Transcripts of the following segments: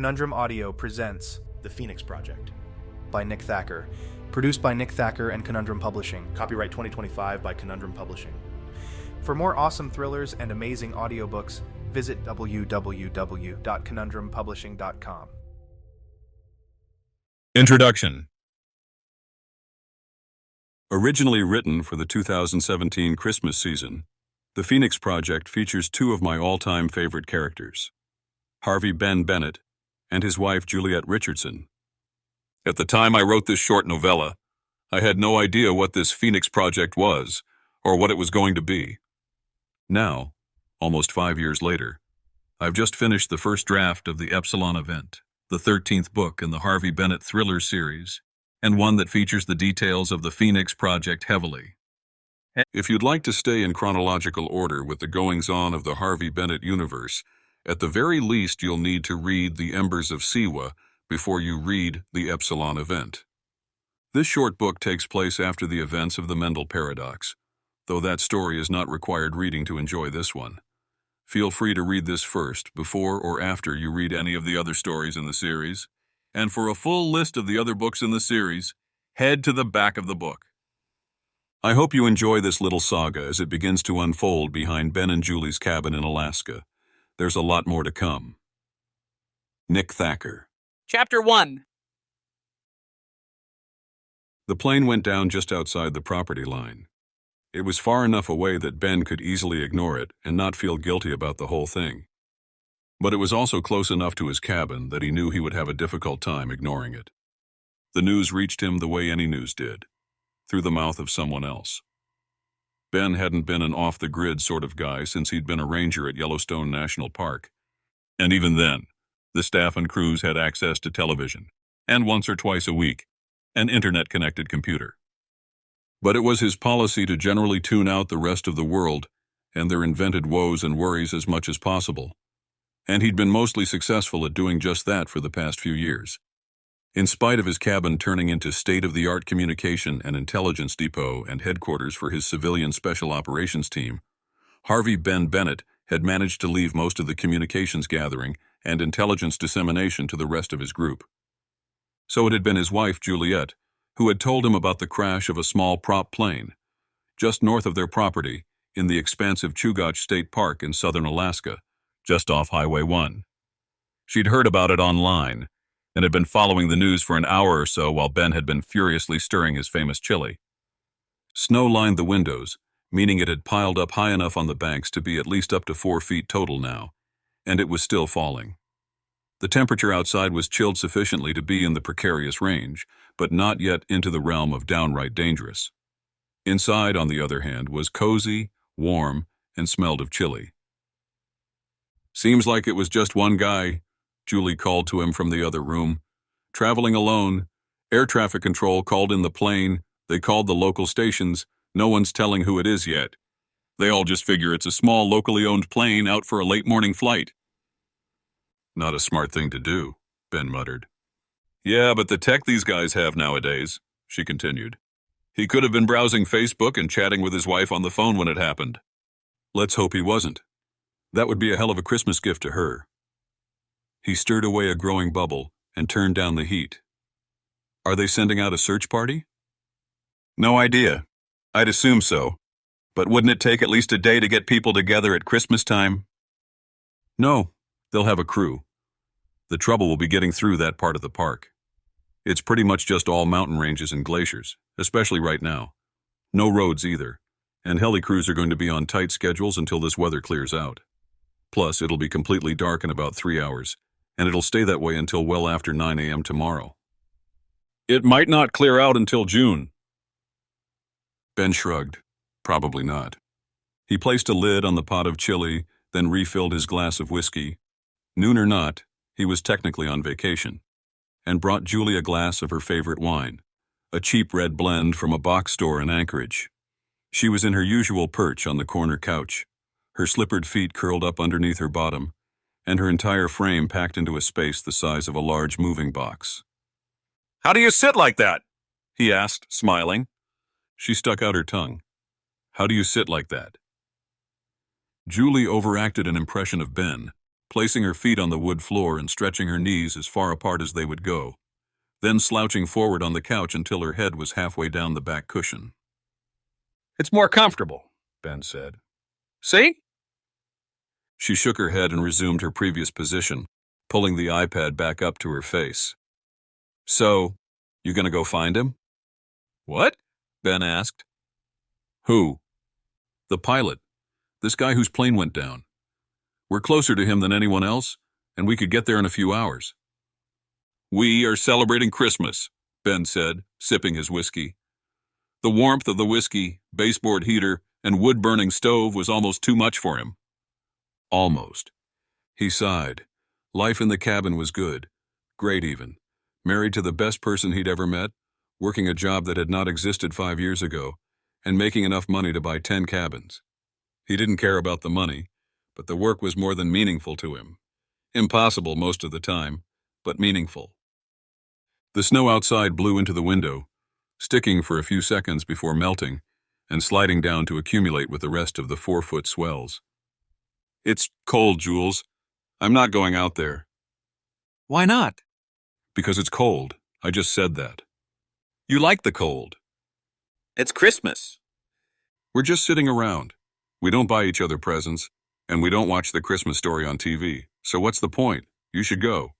Conundrum Audio presents The Phoenix Project. by Nick Thacker, produced by Nick Thacker and Conundrum Publishing. Copyright 2025 by Conundrum Publishing. For more awesome thrillers and amazing audiobooks, visit www.conundrumpublishing.com. Introduction. Originally written for the 2017 Christmas season, The Phoenix Project features two of my all-time favorite characters, Harvey Bennett and his wife Juliet Richardson. At the time I wrote this short novella, I had no idea what this Phoenix Project was or what it was going to be. Now, almost 5 years later, I've just finished the first draft of the Epsilon event, the 13th book in the Harvey Bennett thriller series, and one that features the details of the Phoenix Project heavily. If you'd like to stay in chronological order with the goings-on of the Harvey Bennett universe, at the very least you'll need to read The Embers of Siwa before you read the Epsilon event. This short book takes place after the events of the Mendel Paradox, though that story is not required reading to enjoy this one. Feel free to read this first, before or after you read any of the other stories in the series, and for a full list of the other books in the series, head to the back of the book. I hope you enjoy this little saga as it begins to unfold behind Ben and Julie's cabin in Alaska. There's a lot more to come. Nick Thacker. Chapter 1. The plane went down just outside the property line. It was far enough away that Ben could easily ignore it and not feel guilty about the whole thing. But it was also close enough to his cabin that he knew he would have a difficult time ignoring it. The news reached him the way any news did, through the mouth of someone else. Ben hadn't been an off-the-grid sort of guy since he'd been a ranger at Yellowstone National Park. And even then, the staff and crews had access to television, and once or twice a week, an internet-connected computer. But it was his policy to generally tune out the rest of the world and their invented woes and worries as much as possible. And he'd been mostly successful at doing just that for the past few years. In spite of his cabin turning into state-of-the-art communication and intelligence depot and headquarters for his civilian special operations team, Harvey Bennett had managed to leave most of the communications gathering and intelligence dissemination to the rest of his group. So it had been his wife, Juliet, who had told him about the crash of a small prop plane, just north of their property in the expansive Chugach State Park in southern Alaska, just off Highway 1. She'd heard about it online, and had been following the news for an hour or so while Ben had been furiously stirring his famous chili. Snow lined the windows, meaning it had piled up high enough on the banks to be at least up to 4 feet total now, and it was still falling. The temperature outside was chilled sufficiently to be in the precarious range, but not yet into the realm of downright dangerous. Inside, on the other hand, was cozy, warm, and smelled of chili. "Seems like it was just one guy," Julie called to him from the other room. "Traveling alone. Air traffic control called in the plane. They called the local stations. No one's telling who it is yet. They all just figure it's a small locally owned plane out for a late morning flight." "Not a smart thing to do," Ben muttered. "Yeah, but the tech these guys have nowadays," she continued. "He could have been browsing Facebook and chatting with his wife on the phone when it happened. Let's hope he wasn't. That would be a hell of a Christmas gift to her." He stirred away a growing bubble and turned down the heat. "Are they sending out a search party?" "No idea. I'd assume so. But wouldn't it take at least a day to get people together at Christmas time?" "No, they'll have a crew. The trouble will be getting through that part of the park. It's pretty much just all mountain ranges and glaciers, especially right now. No roads either, and heli crews are going to be on tight schedules until this weather clears out. Plus, it'll be completely dark in about 3 hours, and it'll stay that way until well after 9 a.m. tomorrow. It might not clear out until June." Ben shrugged. Probably not. He placed a lid on the pot of chili, then refilled his glass of whiskey. Noon or not, he was technically on vacation, and brought Julie a glass of her favorite wine, a cheap red blend from a box store in Anchorage. She was in her usual perch on the corner couch, her slippered feet curled up underneath her bottom, and her entire frame packed into a space the size of a large moving box. "How do you sit like that?" he asked, smiling. She stuck out her tongue. "How do you sit like that?" Julie overacted an impression of Ben, placing her feet on the wood floor and stretching her knees as far apart as they would go, then slouching forward on the couch until her head was halfway down the back cushion. "It's more comfortable," Ben said. "See?" She shook her head and resumed her previous position, pulling the iPad back up to her face. "So, you gonna go find him?" "What?" Ben asked. "Who?" "The pilot. This guy whose plane went down. We're closer to him than anyone else, and we could get there in a few hours." "We are celebrating Christmas," Ben said, sipping his whiskey. The warmth of the whiskey, baseboard heater, and wood-burning stove was almost too much for him. Almost. He sighed. Life in the cabin was good. Great even. Married to the best person he'd ever met, working a job that had not existed 5 years ago, and making enough money to buy 10 cabins. He didn't care about the money, but the work was more than meaningful to him. Impossible most of the time, but meaningful. The snow outside blew into the window, sticking for a few seconds before melting and sliding down to accumulate with the rest of the 4-foot swells. "It's cold, Jules. I'm not going out there." "Why not?" "Because it's cold. I just said that." "You like the cold." "It's Christmas." "We're just sitting around. We don't buy each other presents, and we don't watch the Christmas Story on TV. So what's the point? You should go."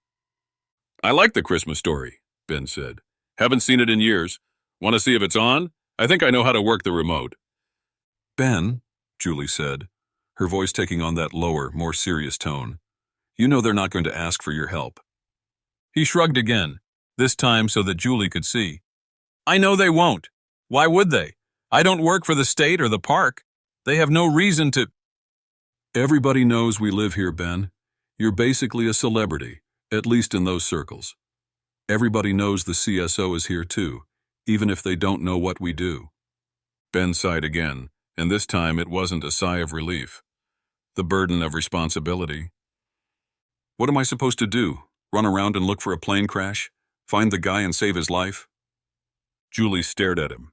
"I like the Christmas Story," Ben said. "Haven't seen it in years. Want to see if it's on? I think I know how to work the remote." "Ben," Julie said, her voice taking on that lower, more serious tone, "you know they're not going to ask for your help." He shrugged again, this time so that Julie could see. "I know they won't. Why would they? I don't work for the state or the park. They have no reason to—" "Everybody knows we live here, Ben. You're basically a celebrity, at least in those circles. Everybody knows the CSO is here too, even if they don't know what we do." Ben sighed again, and this time it wasn't a sigh of relief. The burden of responsibility. "What am I supposed to do? Run around and look for a plane crash? Find the guy and save his life?" Julie stared at him.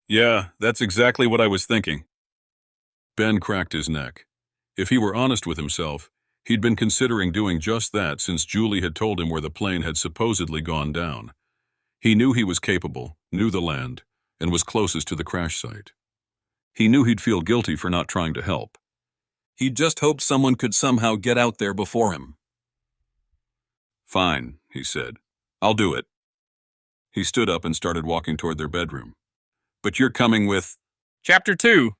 "Yeah, that's exactly what I was thinking." Ben cracked his neck. If he were honest with himself, he'd been considering doing just that since Julie had told him where the plane had supposedly gone down. He knew he was capable, knew the land, and was closest to the crash site. He knew he'd feel guilty for not trying to help. He'd just hoped someone could somehow get out there before him. "Fine," he said. "I'll do it." He stood up and started walking toward their bedroom. "But you're coming with—" Chapter 2.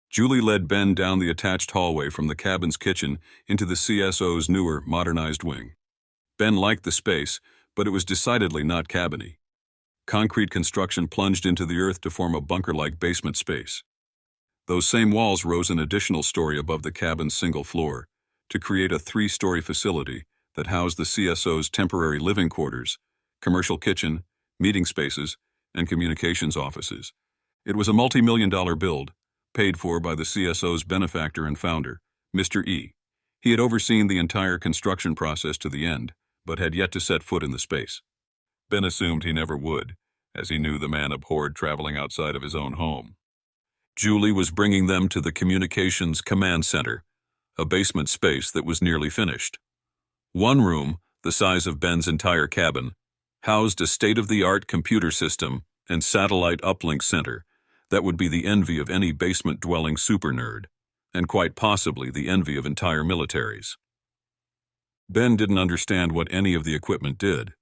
Julie led Ben down the attached hallway from the cabin's kitchen into the CSO's newer, modernized wing. Ben liked the space, but it was decidedly not cabiny. Concrete construction plunged into the earth to form a bunker-like basement space. Those same walls rose an additional story above the cabin's single floor to create a 3-story facility that housed the CSO's temporary living quarters, commercial kitchen, meeting spaces, and communications offices. It was a multi-million-dollar build, paid for by the CSO's benefactor and founder, Mr. E. He had overseen the entire construction process to the end, but had yet to set foot in the space. Ben assumed he never would, as he knew the man abhorred traveling outside of his own home. Julie was bringing them to the Communications Command Center, a basement space that was nearly finished. One room, the size of Ben's entire cabin, housed a state-of-the-art computer system and satellite uplink center that would be the envy of any basement-dwelling super nerd, and quite possibly the envy of entire militaries. Ben didn't understand what any of the equipment did,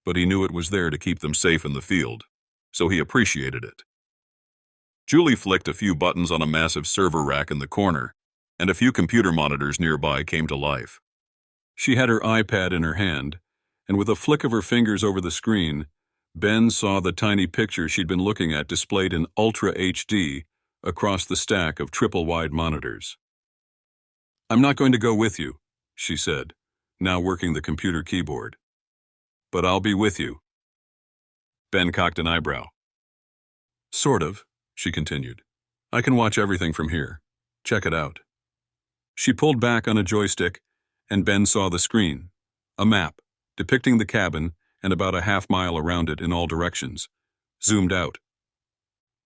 but he knew it was there to keep them safe in the field, so he appreciated it. Julie flicked a few buttons on a massive server rack in the corner, and a few computer monitors nearby came to life. She had her iPad in her hand, and with a flick of her fingers over the screen, Ben saw the tiny picture she'd been looking at displayed in Ultra HD across the stack of triple-wide monitors. "I'm not going to go with you," she said, now working the computer keyboard. "But I'll be with you." Ben cocked an eyebrow. "Sort of," she continued. "I can watch everything from here. Check it out." She pulled back on a joystick, and Ben saw the screen, a map depicting the cabin and about a half-mile around it in all directions, zoomed out.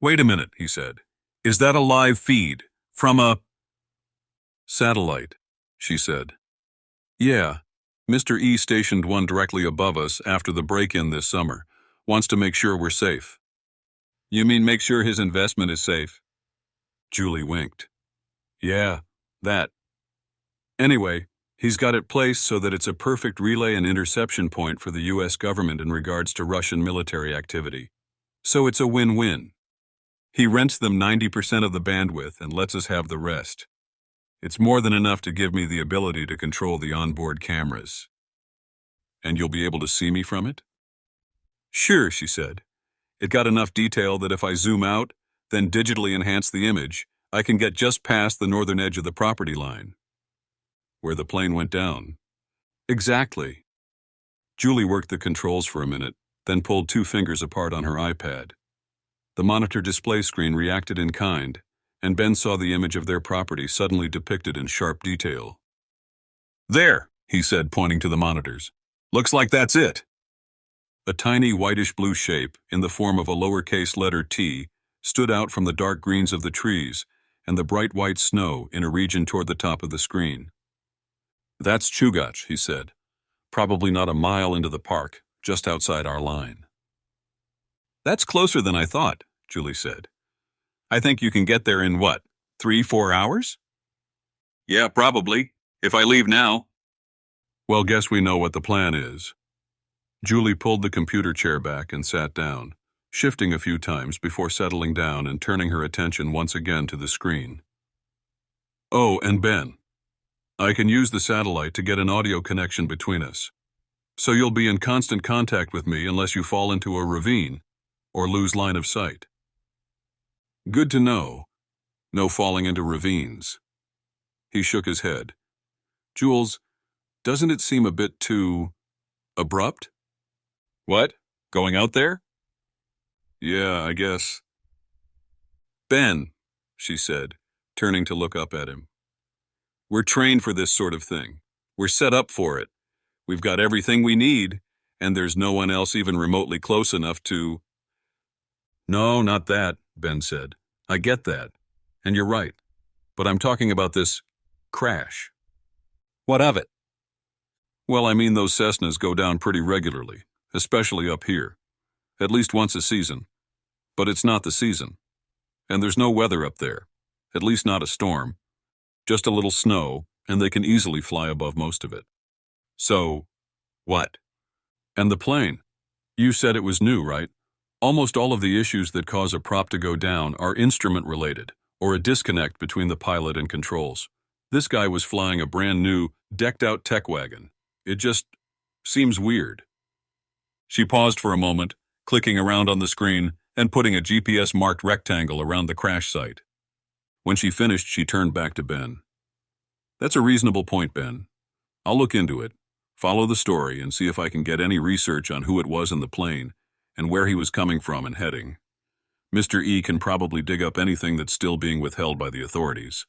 "Wait a minute," he said. "Is that a live feed? From a—" Satellite, she said. Yeah, Mr. E stationed one directly above us after the break-in this summer. Wants to make sure we're safe. You mean make sure his investment is safe? Julie winked. Yeah, that. Anyway, he's got it placed so that it's a perfect relay and interception point for the U.S. government in regards to Russian military activity. So it's a win-win. He rents them 90% of the bandwidth and lets us have the rest. It's more than enough to give me the ability to control the onboard cameras. And you'll be able to see me from it? Sure, she said. It got enough detail that if I zoom out, then digitally enhance the image, I can get just past the northern edge of the property line. Where the plane went down. Exactly. Julie worked the controls for a minute, then pulled 2 fingers apart on her iPad. The monitor display screen reacted in kind, and Ben saw the image of their property suddenly depicted in sharp detail. There, he said, pointing to the monitors. Looks like that's it. A tiny whitish-blue shape, in the form of a lowercase letter T, stood out from the dark greens of the trees and the bright white snow in a region toward the top of the screen. That's Chugach, he said. Probably not a mile into the park, just outside our line. That's closer than I thought, Julie said. I think you can get there in what, 3-4 hours? Yeah, probably, if I leave now. Well, guess we know what the plan is. Julie pulled the computer chair back and sat down, shifting a few times before settling down and turning her attention once again to the screen. Oh, and Ben, I can use the satellite to get an audio connection between us. So you'll be in constant contact with me unless you fall into a ravine or lose line of sight. Good to know. No falling into ravines. He shook his head. Jules, doesn't it seem a bit too abrupt? What? Going out there? Yeah, I guess. Ben, she said, turning to look up at him. We're trained for this sort of thing. We're set up for it. We've got everything we need, and there's no one else even remotely close enough to... No, not that, Ben said. I get that, and you're right. But I'm talking about this crash. What of it? Well, I mean those Cessnas go down pretty regularly, especially up here. At least once a season. But it's not the season. And there's no weather up there. At least not a storm. Just a little snow, and they can easily fly above most of it. So, what? And the plane. You said it was new, right? Almost all of the issues that cause a prop to go down are instrument-related, or a disconnect between the pilot and controls. This guy was flying a brand new, decked-out tech wagon. It just seems weird. She paused for a moment, clicking around on the screen and putting a GPS-marked rectangle around the crash site. When she finished, she turned back to Ben. That's a reasonable point, Ben. I'll look into it, follow the story, and see if I can get any research on who it was in the plane and where he was coming from and heading. Mr. E can probably dig up anything that's still being withheld by the authorities.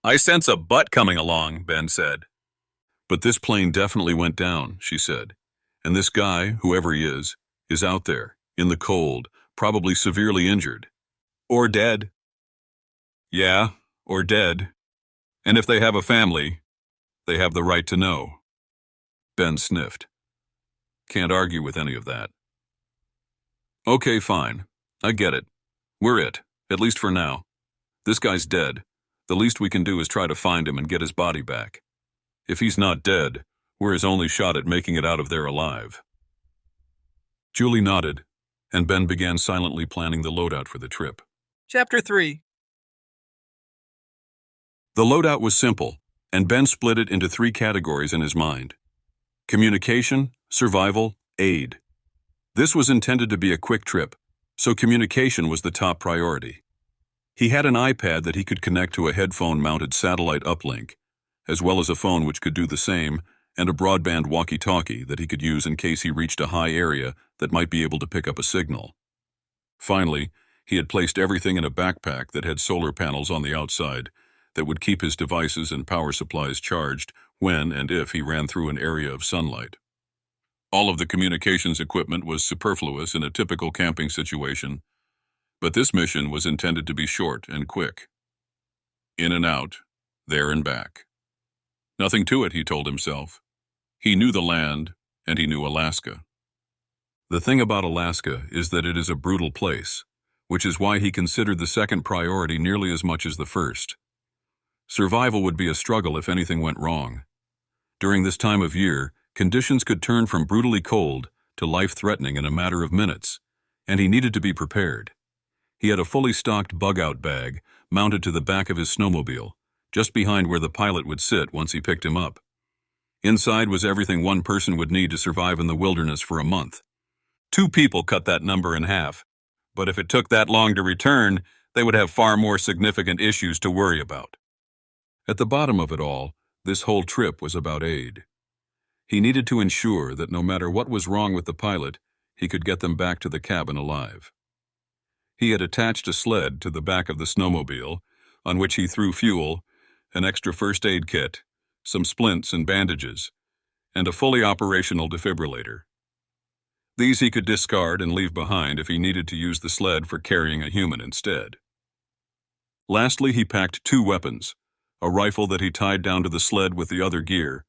I sense a butt coming along, Ben said. But this plane definitely went down, she said. And this guy, whoever he is out there, in the cold, probably severely injured. Or dead. Yeah, or dead. And if they have a family, they have the right to know. Ben sniffed. Can't argue with any of that. Okay, fine. I get it. We're it, at least for now. This guy's dead. The least we can do is try to find him and get his body back. If he's not dead, we're his only shot at making it out of there alive. Julie nodded, and Ben began silently planning the loadout for the trip. Chapter 3. The loadout was simple, and Ben split it into 3 categories in his mind. Communication, survival, aid. This was intended to be a quick trip, so communication was the top priority. He had an iPad that he could connect to a headphone-mounted satellite uplink, as well as a phone which could do the same, and a broadband walkie-talkie that he could use in case he reached a high area that might be able to pick up a signal. Finally, he had placed everything in a backpack that had solar panels on the outside that would keep his devices and power supplies charged when and if he ran through an area of sunlight. All of the communications equipment was superfluous in a typical camping situation, but this mission was intended to be short and quick. In and out, there and back. Nothing to it, he told himself. He knew the land, and he knew Alaska. The thing about Alaska is that it is a brutal place, which is why he considered the second priority nearly as much as the first. Survival would be a struggle if anything went wrong. During this time of year, conditions could turn from brutally cold to life-threatening in a matter of minutes, and he needed to be prepared. He had a fully stocked bug-out bag mounted to the back of his snowmobile, just behind where the pilot would sit once he picked him up. Inside was everything one person would need to survive in the wilderness for a month. 2 people cut that number in half, but if it took that long to return, they would have far more significant issues to worry about. At the bottom of it all, this whole trip was about aid. He needed to ensure that no matter what was wrong with the pilot, he could get them back to the cabin alive. He had attached a sled to the back of the snowmobile, on which he threw fuel, an extra first aid kit, some splints and bandages, and a fully operational defibrillator. These he could discard and leave behind if he needed to use the sled for carrying a human instead. Lastly, he packed 2 weapons, a rifle that he tied down to the sled with the other gear,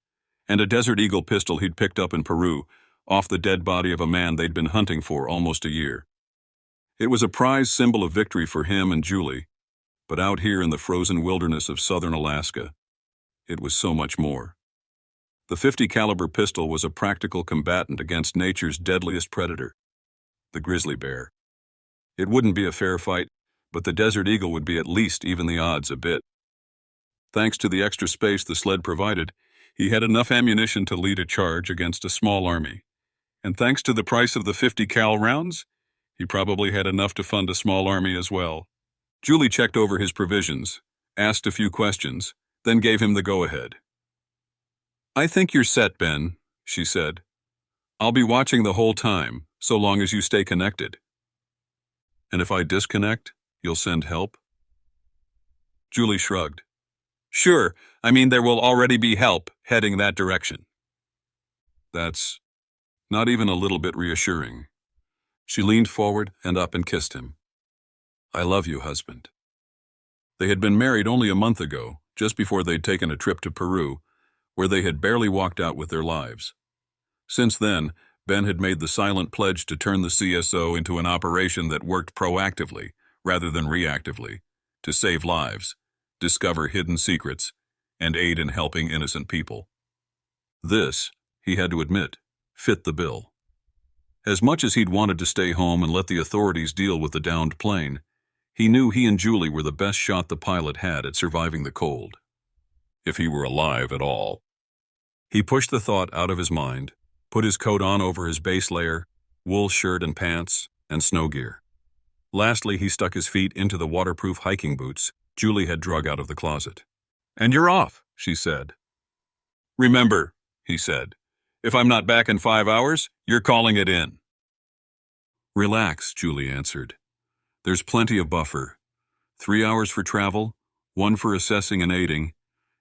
and a Desert Eagle pistol he'd picked up in Peru, off the dead body of a man they'd been hunting for almost a year. It was a prized symbol of victory for him and Julie, but out here in the frozen wilderness of southern Alaska, it was so much more. The .50 caliber pistol was a practical combatant against nature's deadliest predator, the grizzly bear. It wouldn't be a fair fight, but the Desert Eagle would be at least even the odds a bit. Thanks to the extra space the sled provided, he had enough ammunition to lead a charge against a small army. And thanks to the price of the .50 cal rounds, he probably had enough to fund a small army as well. Julie checked over his provisions, asked a few questions, then gave him the go-ahead. "I think you're set, Ben," she said. "I'll be watching the whole time, so long as you stay connected." "And if I disconnect, you'll send help?" Julie shrugged. "Sure, I mean there will already be help heading that direction." That's not even a little bit reassuring. She leaned forward and up and kissed him. "I love you, husband." They had been married only a month ago, just before they'd taken a trip to Peru, where they had barely walked out with their lives. Since then, Ben had made the silent pledge to turn the CSO into an operation that worked proactively, rather than reactively, to save lives, discover hidden secrets, and aid in helping innocent people. This, he had to admit, fit the bill. As much as he'd wanted to stay home and let the authorities deal with the downed plane, he knew he and Julie were the best shot the pilot had at surviving the cold. If he were alive at all. He pushed the thought out of his mind, put his coat on over his base layer, wool shirt and pants, and snow gear. Lastly, he stuck his feet into the waterproof hiking boots Julie had drug out of the closet. "And you're off," she said. "Remember," he said, "if I'm not back in 5 hours, you're calling it in." "Relax," Julie answered. "There's plenty of buffer. 3 hours for travel, 1 for assessing and aiding,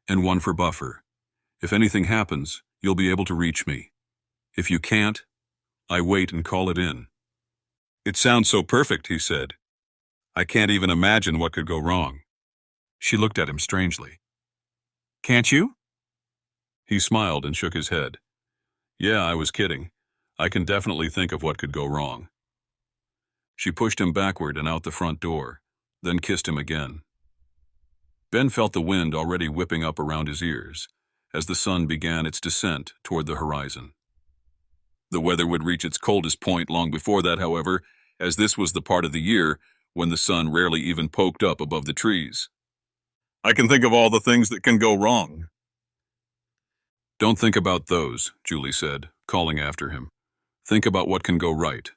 and 1 for buffer. If anything happens, you'll be able to reach me. If you can't, I wait and call it in." "It sounds so perfect," he said. "I can't even imagine what could go wrong." She looked at him strangely. "Can't you?" He smiled and shook his head. "Yeah, I was kidding. I can definitely think of what could go wrong." She pushed him backward and out the front door, then kissed him again. Ben felt the wind already whipping up around his ears as the sun began its descent toward the horizon. The weather would reach its coldest point long before that, however, as this was the part of the year when the sun rarely even poked up above the trees. "I can think of all the things that can go wrong." "Don't think about those," Julie said, calling after him. "Think about what can go right."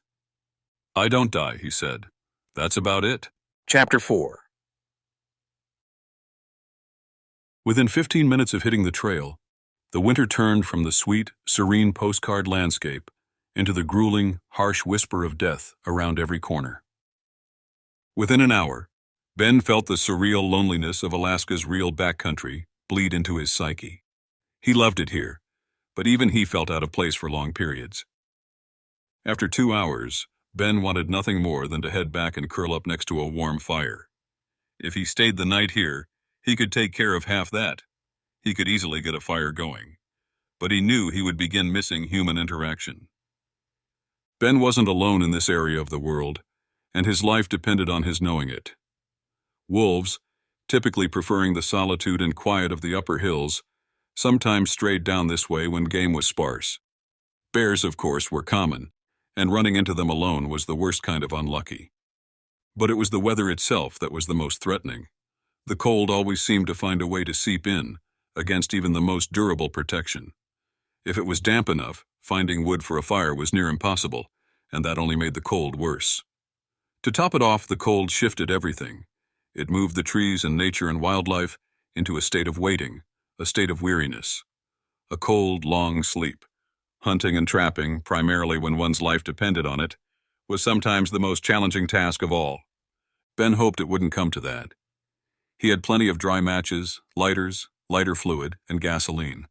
"I don't die," he said. "That's about it." Chapter 4. Within 15 minutes of hitting the trail, the winter turned from the sweet, serene postcard landscape into the grueling, harsh whisper of death around every corner. Within an hour, Ben felt the surreal loneliness of Alaska's real backcountry bleed into his psyche. He loved it here, but even he felt out of place for long periods. After 2 hours, Ben wanted nothing more than to head back and curl up next to a warm fire. If he stayed the night here, He could take care of half that. He could easily get a fire going. But he knew he would begin missing human interaction. Ben wasn't alone in this area of the world, and his life depended on his knowing it. Wolves, typically preferring the solitude and quiet of the upper hills, sometimes strayed down this way when game was sparse. Bears, of course, were common, and running into them alone was the worst kind of unlucky. But it was the weather itself that was the most threatening. The cold always seemed to find a way to seep in, against even the most durable protection. If it was damp enough, finding wood for a fire was near impossible, and that only made the cold worse. To top it off, the cold shifted everything. It moved the trees and nature and wildlife into a state of waiting, a state of weariness. A cold, long sleep. Hunting and trapping, primarily when one's life depended on it, was sometimes the most challenging task of all. Ben hoped it wouldn't come to that. He had plenty of dry matches, lighters, lighter fluid, and gasoline.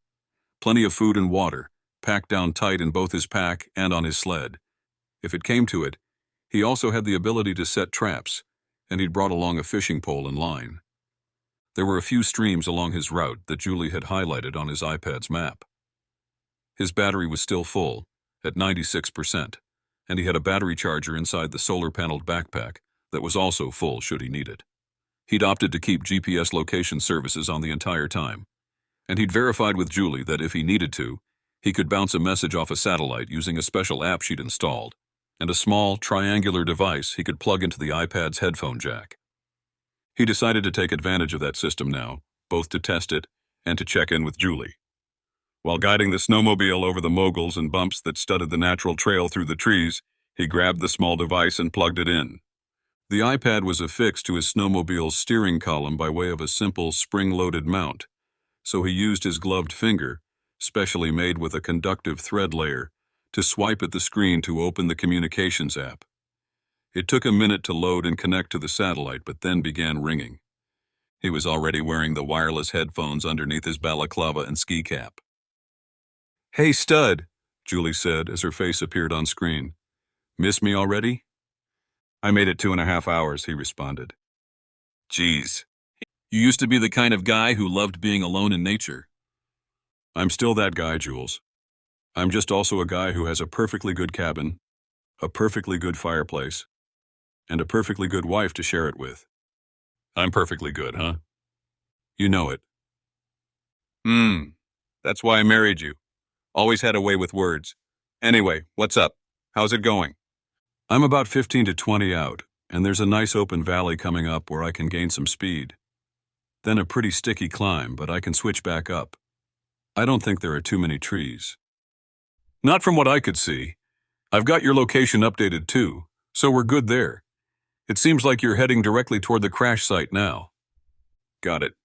Plenty of food and water, packed down tight in both his pack and on his sled. If it came to it, he also had the ability to set traps, and he'd brought along a fishing pole and line. There were a few streams along his route that Julie had highlighted on his iPad's map. His battery was still full, at 96%, and he had a battery charger inside the solar-paneled backpack that was also full should he need it. He'd opted to keep GPS location services on the entire time, and he'd verified with Julie that if he needed to, he could bounce a message off a satellite using a special app she'd installed, and a small, triangular device he could plug into the iPad's headphone jack. He decided to take advantage of that system now, both to test it and to check in with Julie. While guiding the snowmobile over the moguls and bumps that studded the natural trail through the trees, he grabbed the small device and plugged it in. The iPad was affixed to his snowmobile's steering column by way of a simple spring-loaded mount, so he used his gloved finger, specially made with a conductive thread layer, to swipe at the screen to open the communications app. It took a minute to load and connect to the satellite, but then began ringing. He was already wearing the wireless headphones underneath his balaclava and ski cap. "Hey, stud," Julie said as her face appeared on screen. "Miss me already?" "I made it 2.5 hours," he responded. "Geez, you used to be the kind of guy who loved being alone in nature." "I'm still that guy, Jules. I'm just also a guy who has a perfectly good cabin, a perfectly good fireplace, and a perfectly good wife to share it with." "I'm perfectly good, huh?" "You know it." That's why I married you. Always had a way with words. Anyway, what's up? How's it going?" "I'm about 15 to 20 out, and there's a nice open valley coming up where I can gain some speed. Then a pretty sticky climb, but I can switch back up. I don't think there are too many trees." "Not from what I could see. I've got your location updated too, so we're good there. It seems like you're heading directly toward the crash site now." "Got it.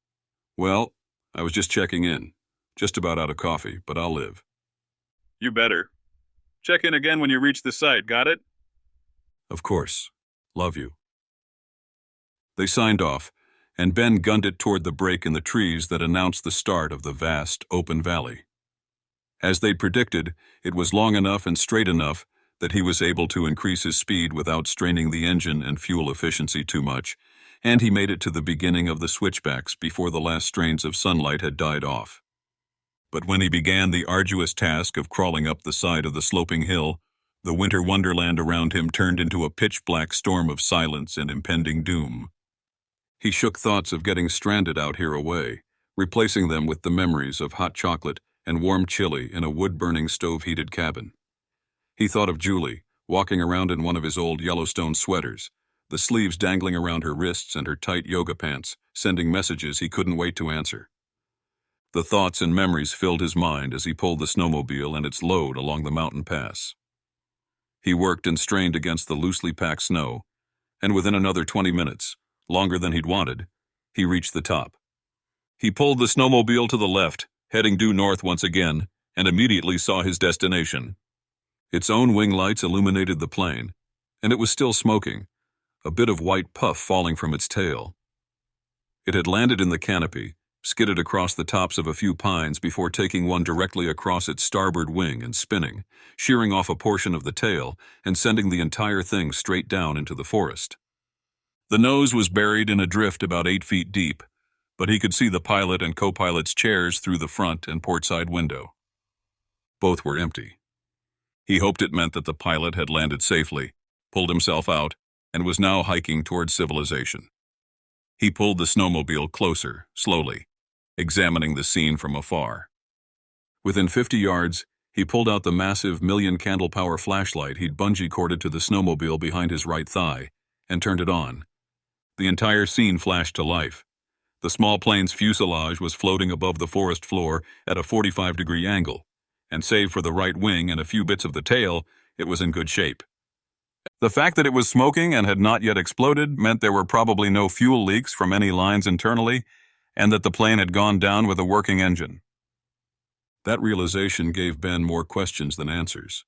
Well, I was just checking in. Just about out of coffee, but I'll live." "You better. Check in again when you reach the site, got it?" "Of course. Love you." They signed off, and Ben gunned it toward the break in the trees that announced the start of the vast, open valley. As they'd predicted, it was long enough and straight enough that he was able to increase his speed without straining the engine and fuel efficiency too much, and he made it to the beginning of the switchbacks before the last strains of sunlight had died off. But when he began the arduous task of crawling up the side of the sloping hill, the winter wonderland around him turned into a pitch-black storm of silence and impending doom. He shook thoughts of getting stranded out here away, replacing them with the memories of hot chocolate and warm chili in a wood-burning stove-heated cabin. He thought of Julie, walking around in one of his old Yellowstone sweaters, the sleeves dangling around her wrists and her tight yoga pants, sending messages he couldn't wait to answer. The thoughts and memories filled his mind as he pulled the snowmobile and its load along the mountain pass. He worked and strained against the loosely packed snow, and within another 20 minutes, longer than he'd wanted, he reached the top. He pulled the snowmobile to the left, heading due north once again, and immediately saw his destination. Its own wing lights illuminated the plane, and it was still smoking, a bit of white puff falling from its tail. It had landed in the canopy, skidded across the tops of a few pines before taking one directly across its starboard wing and spinning, shearing off a portion of the tail and sending the entire thing straight down into the forest. The nose was buried in a drift about 8 feet deep, but he could see the pilot and co-pilot's chairs through the front and portside window. Both were empty. He hoped it meant that the pilot had landed safely, pulled himself out, and was now hiking toward civilization. He pulled the snowmobile closer, slowly, examining the scene from afar. Within 50 yards, he pulled out the massive million-candle-power flashlight he'd bungee-corded to the snowmobile behind his right thigh and turned it on. The entire scene flashed to life. The small plane's fuselage was floating above the forest floor at a 45-degree angle, and save for the right wing and a few bits of the tail, it was in good shape. The fact that it was smoking and had not yet exploded meant there were probably no fuel leaks from any lines internally, and that the plane had gone down with a working engine. That realization gave Ben more questions than answers.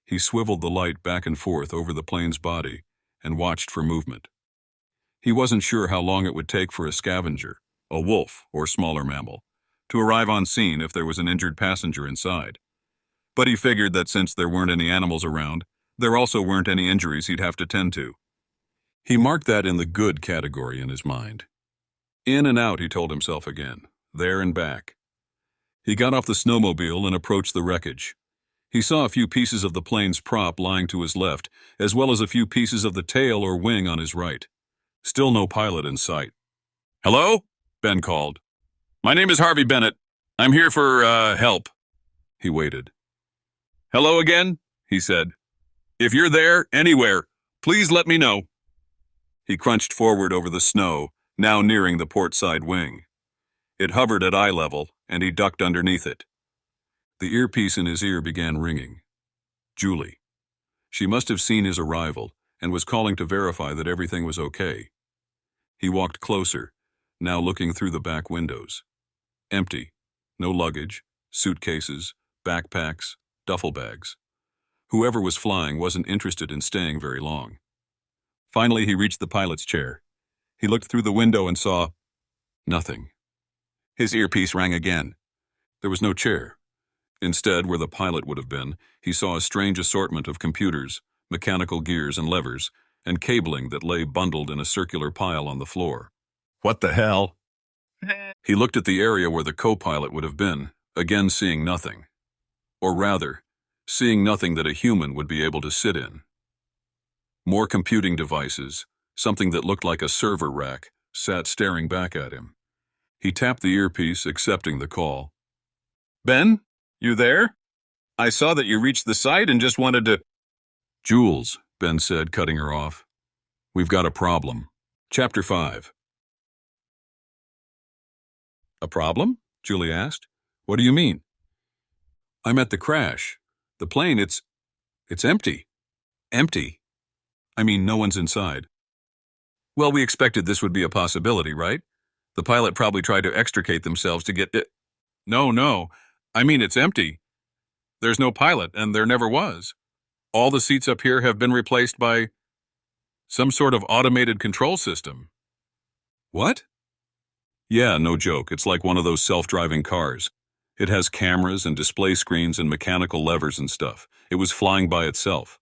He swiveled the light back and forth over the plane's body and watched for movement. He wasn't sure how long it would take for a scavenger, a wolf or smaller mammal, to arrive on scene if there was an injured passenger inside. But he figured that since there weren't any animals around, there also weren't any injuries he'd have to tend to. He marked that in the good category in his mind. In and out, he told himself again, there and back. He got off the snowmobile and approached the wreckage. He saw a few pieces of the plane's prop lying to his left, as well as a few pieces of the tail or wing on his right. Still no pilot in sight. "Hello?" Ben called. "My name is Harvey Bennett. I'm here for, help." He waited. "Hello again," he said. "If you're there, anywhere, please let me know." He crunched forward over the snow, now nearing the portside wing. It hovered at eye level, and he ducked underneath it. The earpiece in his ear began ringing. Julie. She must have seen his arrival and was calling to verify that everything was okay. He walked closer, now looking through the back windows. Empty. No luggage, suitcases, backpacks, duffel bags. Whoever was flying wasn't interested in staying very long. Finally, he reached the pilot's chair. He looked through the window and saw nothing. His earpiece rang again. There was no chair. Instead, where the pilot would have been, he saw a strange assortment of computers, mechanical gears and levers, and cabling that lay bundled in a circular pile on the floor. What the hell? He looked at the area where the co-pilot would have been, again seeing nothing. Or rather, seeing nothing that a human would be able to sit in. More computing devices, something that looked like a server rack, sat staring back at him. He tapped the earpiece, accepting the call. "Ben, you there? I saw that you reached the site and just wanted to—" "Jules," Ben said, cutting her off. "We've got a problem." Chapter 5. "A problem?" Julie asked. "What do you mean?" "I'm at the crash. The plane, it's empty." "Empty? I mean, no one's inside." "Well, we expected this would be a possibility, right? The pilot probably tried to extricate themselves to get it." No. I mean, it's empty. There's no pilot, and there never was. All the seats up here have been replaced by some sort of automated control system." "What?" "Yeah, no joke. It's like one of those self-driving cars. It has cameras and display screens and mechanical levers and stuff. It was flying by itself."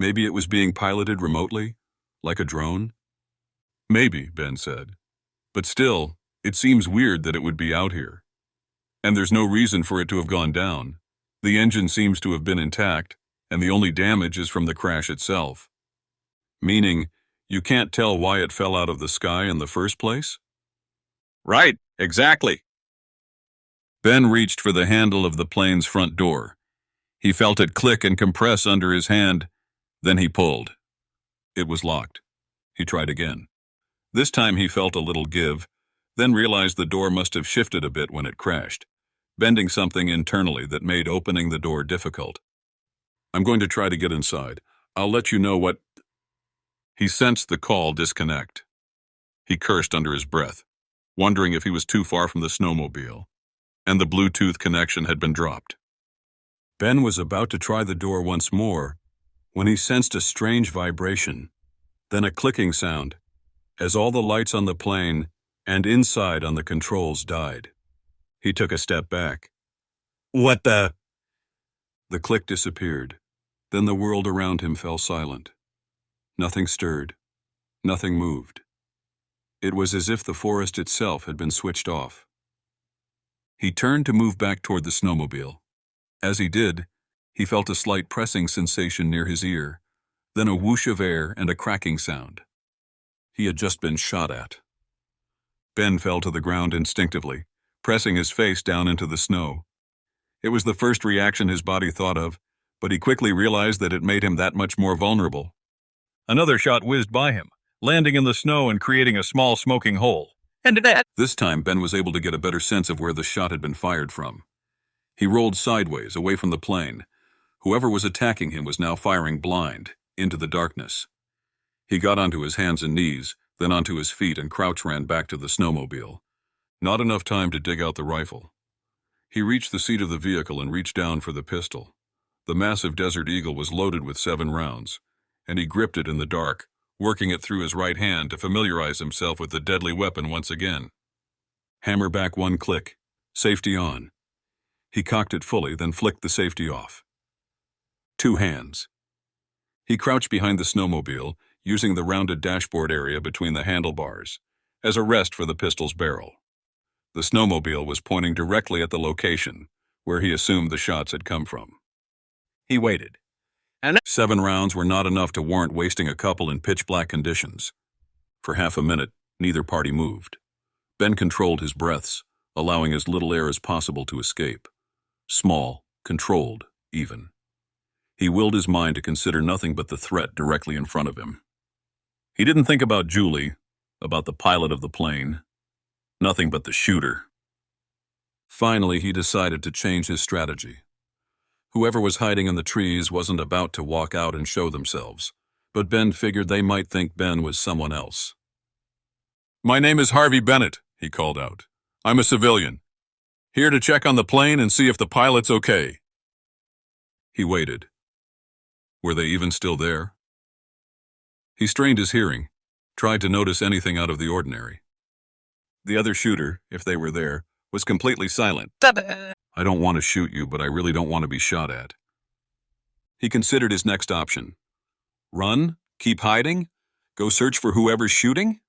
"Maybe it was being piloted remotely? Like a drone?" "Maybe," Ben said. "But still, it seems weird that it would be out here. And there's no reason for it to have gone down. The engine seems to have been intact, and the only damage is from the crash itself." "Meaning, you can't tell why it fell out of the sky in the first place?" "Right, exactly." Ben reached for the handle of the plane's front door. He felt it click and compress under his hand, then he pulled. It was locked. He tried again. This time he felt a little give, then realized the door must have shifted a bit when it crashed, bending something internally that made opening the door difficult. "I'm going to try to get inside. I'll let you know what—" He sensed the call disconnect. He cursed under his breath, wondering if he was too far from the snowmobile, and the Bluetooth connection had been dropped. Ben was about to try the door once more when he sensed a strange vibration, then a clicking sound, as all the lights on the plane and inside on the controls died. He took a step back. "What the—" The click disappeared. Then the world around him fell silent. Nothing stirred. Nothing moved. It was as if the forest itself had been switched off. He turned to move back toward the snowmobile. As he did, he felt a slight pressing sensation near his ear, then a whoosh of air and a cracking sound. He had just been shot at. Ben fell to the ground instinctively, pressing his face down into the snow. It was the first reaction his body thought of, but he quickly realized that it made him that much more vulnerable. Another shot whizzed by him, landing in the snow and creating a small smoking hole. And that... This time, Ben was able to get a better sense of where the shot had been fired from. He rolled sideways, away from the plane. Whoever was attacking him was now firing blind, into the darkness. He got onto his hands and knees, then onto his feet and crouch ran back to the snowmobile. Not enough time to dig out the rifle. He reached the seat of the vehicle and reached down for the pistol. The massive Desert Eagle was loaded with 7 rounds, and he gripped it in the dark, working it through his right hand to familiarize himself with the deadly weapon once again. Hammer back 1 click. Safety on. He cocked it fully, then flicked the safety off. 2 hands. He crouched behind the snowmobile, using the rounded dashboard area between the handlebars, as a rest for the pistol's barrel. The snowmobile was pointing directly at the location, where he assumed the shots had come from. He waited. 7 rounds were not enough to warrant wasting a couple in pitch-black conditions. For half a minute, neither party moved. Ben controlled his breaths, allowing as little air as possible to escape. Small, controlled, even. He willed his mind to consider nothing but the threat directly in front of him. He didn't think about Julie, about the pilot of the plane. Nothing but the shooter. Finally, he decided to change his strategy. Whoever was hiding in the trees wasn't about to walk out and show themselves, but Ben figured they might think Ben was someone else. "My name is Harvey Bennett," he called out. "I'm a civilian. Here to check on the plane and see if the pilot's okay." He waited. Were they even still there? He strained his hearing, tried to notice anything out of the ordinary. The other shooter, if they were there, was completely silent. "I don't want to shoot you, but I really don't want to be shot at." He considered his next option. Run? Keep hiding? Go search for whoever's shooting?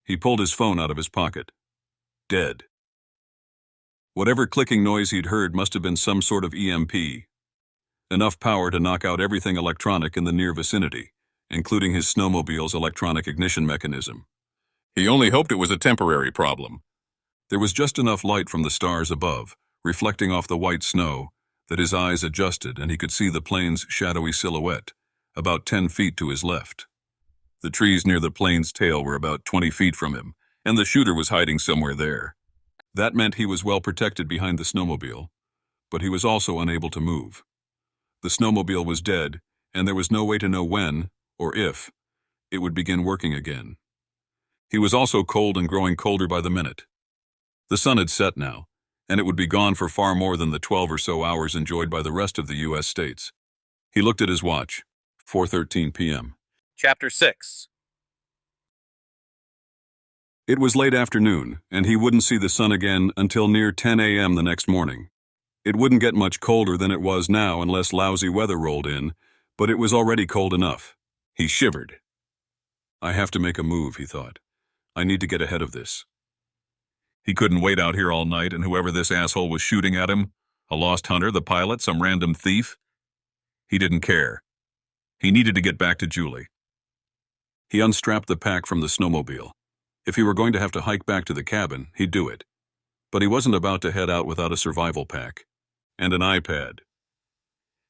He pulled his phone out of his pocket. Dead. Whatever clicking noise he'd heard must have been some sort of EMP. Enough power to knock out everything electronic in the near vicinity, including his snowmobile's electronic ignition mechanism. He only hoped it was a temporary problem. There was just enough light from the stars above, reflecting off the white snow, that his eyes adjusted and he could see the plane's shadowy silhouette, about 10 feet to his left. The trees near the plane's tail were about 20 feet from him, and the shooter was hiding somewhere there. That meant he was well protected behind the snowmobile, but he was also unable to move. The snowmobile was dead, and there was no way to know when, or if, it would begin working again. He was also cold and growing colder by the minute. The sun had set now, and it would be gone for far more than the 12 or so hours enjoyed by the rest of the U.S. states. He looked at his watch. 4:13 p.m. Chapter 6. It was late afternoon, and he wouldn't see the sun again until near 10 a.m. the next morning. It wouldn't get much colder than it was now unless lousy weather rolled in, but it was already cold enough. He shivered. "I have to make a move," he thought. "I need to get ahead of this." He couldn't wait out here all night, and whoever this asshole was shooting at him, a lost hunter, the pilot, some random thief, he didn't care. He needed to get back to Julie. He unstrapped the pack from the snowmobile. If he were going to have to hike back to the cabin, he'd do it. But he wasn't about to head out without a survival pack. And an iPad.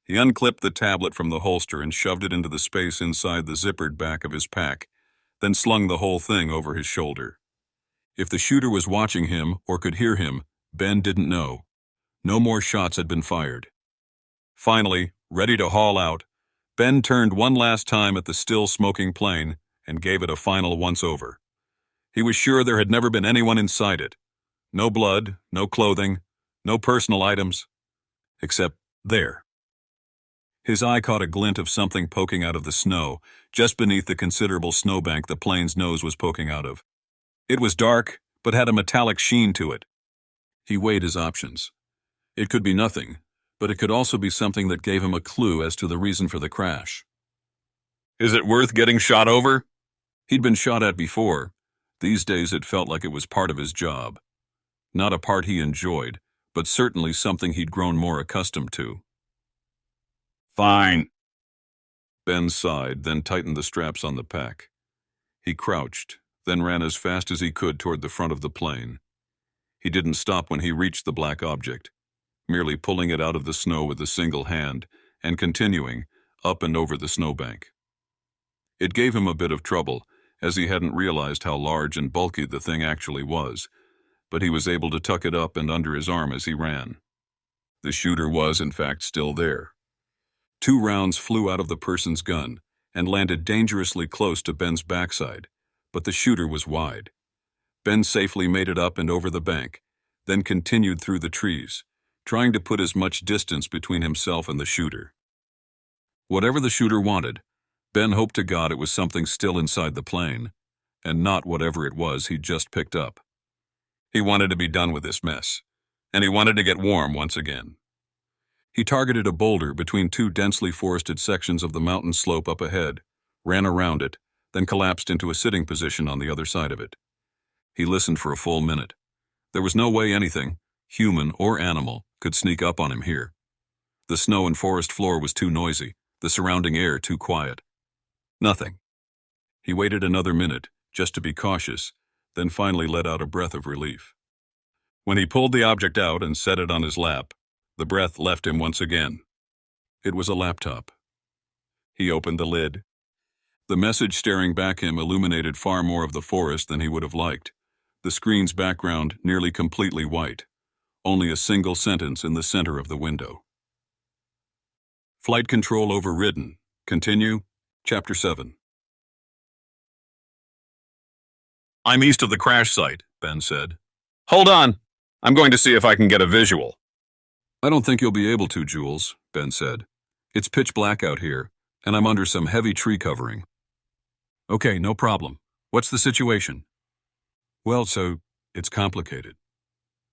He unclipped the tablet from the holster and shoved it into the space inside the zippered back of his pack, then slung the whole thing over his shoulder. If the shooter was watching him or could hear him, Ben didn't know. No more shots had been fired. Finally, ready to haul out, Ben turned one last time at the still smoking plane and gave it a final once-over. He was sure there had never been anyone inside it. No blood, no clothing, no personal items, except there. His eye caught a glint of something poking out of the snow, just beneath the considerable snowbank the plane's nose was poking out of. It was dark, but had a metallic sheen to it. He weighed his options. It could be nothing, but it could also be something that gave him a clue as to the reason for the crash. Is it worth getting shot over? He'd been shot at before, These days it felt like it was part of his job. Not a part he enjoyed, but certainly something he'd grown more accustomed to. Fine. Ben sighed, then tightened the straps on the pack. He crouched, then ran as fast as he could toward the front of the plane. He didn't stop when he reached the black object, merely pulling it out of the snow with a single hand and continuing up and over the snowbank. It gave him a bit of trouble, as he hadn't realized how large and bulky the thing actually was, but he was able to tuck it up and under his arm as he ran. The shooter was, in fact, still there. 2 rounds flew out of the person's gun and landed dangerously close to Ben's backside, but the shooter was wide. Ben safely made it up and over the bank, then continued through the trees, trying to put as much distance between himself and the shooter. Whatever the shooter wanted, Ben hoped to God it was something still inside the plane, and not whatever it was he'd just picked up. He wanted to be done with this mess, and he wanted to get warm once again. He targeted a boulder between 2 densely forested sections of the mountain slope up ahead, ran around it, then collapsed into a sitting position on the other side of it. He listened for a full minute. There was no way anything, human or animal, could sneak up on him here. The snow and forest floor was too noisy, the surrounding air too quiet. Nothing. He waited another minute, just to be cautious, then finally let out a breath of relief. When he pulled the object out and set it on his lap, the breath left him once again. It was a laptop. He opened the lid. The message staring back him illuminated far more of the forest than he would have liked, the screen's background nearly completely white, only a single sentence in the center of the window. Flight control overridden. Continue. Chapter 7. I'm east of the crash site, Ben said. Hold on. I'm going to see if I can get a visual. I don't think you'll be able to, Jules, Ben said. It's pitch black out here, and I'm under some heavy tree covering. Okay, no problem. What's the situation? Well, so, it's complicated.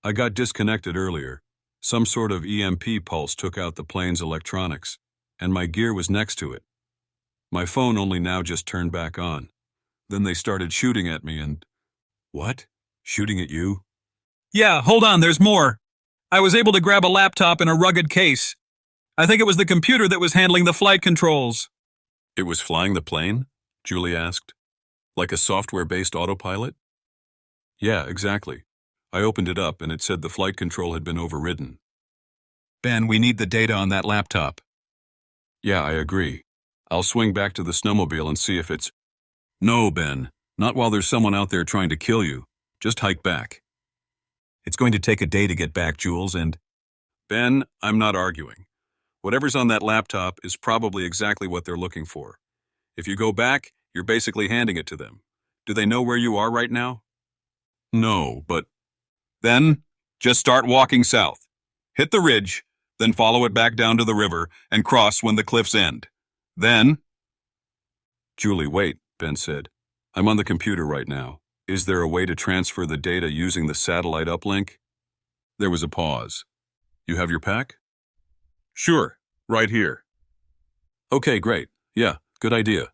I got disconnected earlier. Some sort of EMP pulse took out the plane's electronics, and my gear was next to it. My phone only now just turned back on. Then they started shooting at me and... What? Shooting at you? Yeah, hold on, there's more. I was able to grab a laptop in a rugged case. I think it was the computer that was handling the flight controls. It was flying the plane? Julie asked. Like a software-based autopilot? Yeah, exactly. I opened it up and it said the flight control had been overridden. Ben, we need the data on that laptop. Yeah, I agree. I'll swing back to the snowmobile and see if it's... No, Ben. Not while there's someone out there trying to kill you. Just hike back. It's going to take a day to get back, Jules, and... Ben, I'm not arguing. Whatever's on that laptop is probably exactly what they're looking for. If you go back, you're basically handing it to them. Do they know where you are right now? No, but... Then, just start walking south. Hit the ridge, then follow it back down to the river and cross when the cliffs end. Then... Julie, wait, Ben said. I'm on the computer right now. Is there a way to transfer the data using the satellite uplink? There was a pause. You have your pack? Sure, right here. Okay, great. Yeah, good idea.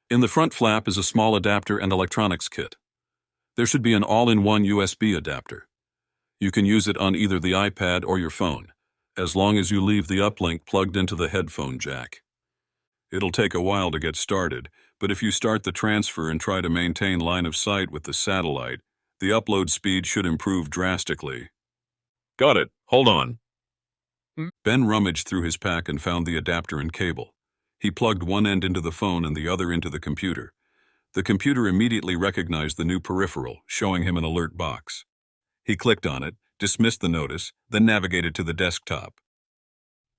In the front flap is a small adapter and electronics kit. There should be an all-in-one USB adapter. You can use it on either the iPad or your phone, as long as you leave the uplink plugged into the headphone jack. It'll take a while to get started, but if you start the transfer and try to maintain line of sight with the satellite, the upload speed should improve drastically. Got it. Hold on. Ben rummaged through his pack and found the adapter and cable. He plugged one end into the phone and the other into the computer. The computer immediately recognized the new peripheral, showing him an alert box. He clicked on it, dismissed the notice, then navigated to the desktop.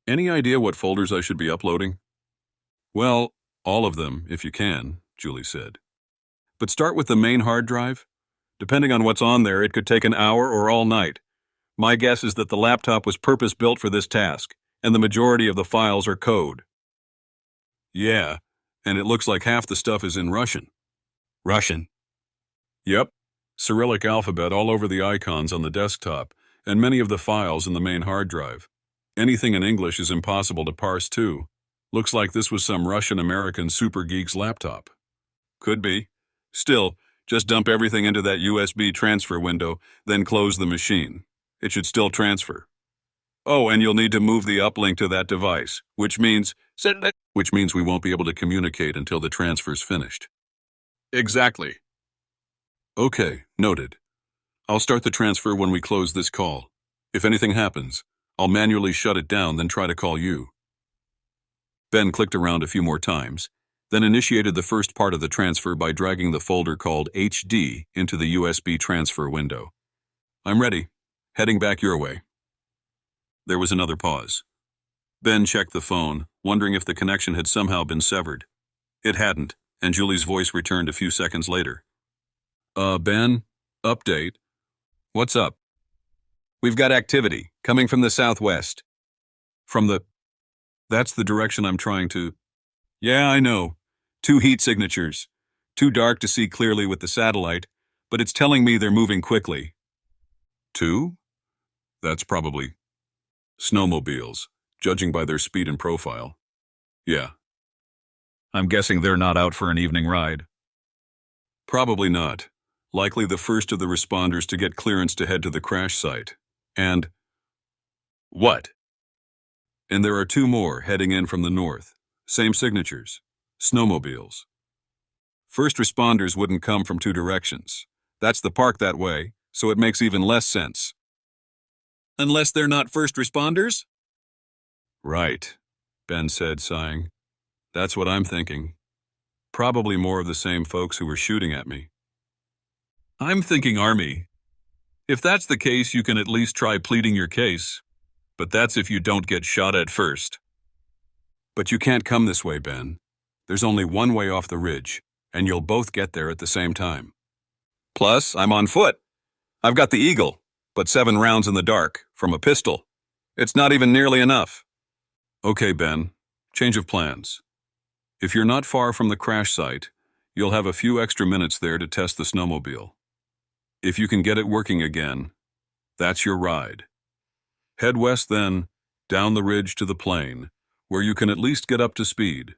Any idea what folders I should be uploading? Well, all of them, if you can, Julie said. But start with the main hard drive. Depending on what's on there, it could take an hour or all night. My guess is that the laptop was purpose-built for this task, and the majority of the files are code. Yeah, and it looks like half the stuff is in Russian. Russian? Yep. Cyrillic alphabet all over the icons on the desktop, and many of the files in the main hard drive. Anything in English is impossible to parse, too. Looks like this was some Russian-American super geek's laptop. Could be. Still, Just dump everything into that USB transfer window, then close the machine. It should still transfer. Oh, and you'll need to move the uplink to that device, which means we won't be able to communicate until the transfer's finished. Exactly. Okay, noted. I'll start the transfer when we close this call. If anything happens, I'll manually shut it down, then try to call you. Ben clicked around a few more times, then initiated the first part of the transfer by dragging the folder called HD into the USB transfer window. I'm ready. Heading back your way. There was another pause. Ben checked the phone, wondering if the connection had somehow been severed. It hadn't, and Julie's voice returned a few seconds later. Ben? Update. What's up? We've got activity, coming from the southwest. That's the direction I'm trying to... Yeah, I know. 2 heat signatures. Too dark to see clearly with the satellite, but it's telling me they're moving quickly. 2? That's probably... snowmobiles, judging by their speed and profile. Yeah. I'm guessing they're not out for an evening ride. Probably not. Likely the first of the responders to get clearance to head to the crash site. And... What? And there are 2 more heading in from the north. Same signatures. Snowmobiles. First responders wouldn't come from 2 directions. That's the park that way, so it makes even less sense. Unless they're not first responders? Right, Ben said, sighing. That's what I'm thinking. Probably more of the same folks who were shooting at me. I'm thinking Army. If that's the case, you can at least try pleading your case. But that's if you don't get shot at first. But you can't come this way, Ben. There's only one way off the ridge, and you'll both get there at the same time. Plus, I'm on foot. I've got the Eagle, but 7 rounds in the dark, from a pistol. It's not even nearly enough. Okay, Ben. Change of plans. If you're not far from the crash site, you'll have a few extra minutes there to test the snowmobile. If you can get it working again, that's your ride. Head west then, down the ridge to the plain, where you can at least get up to speed.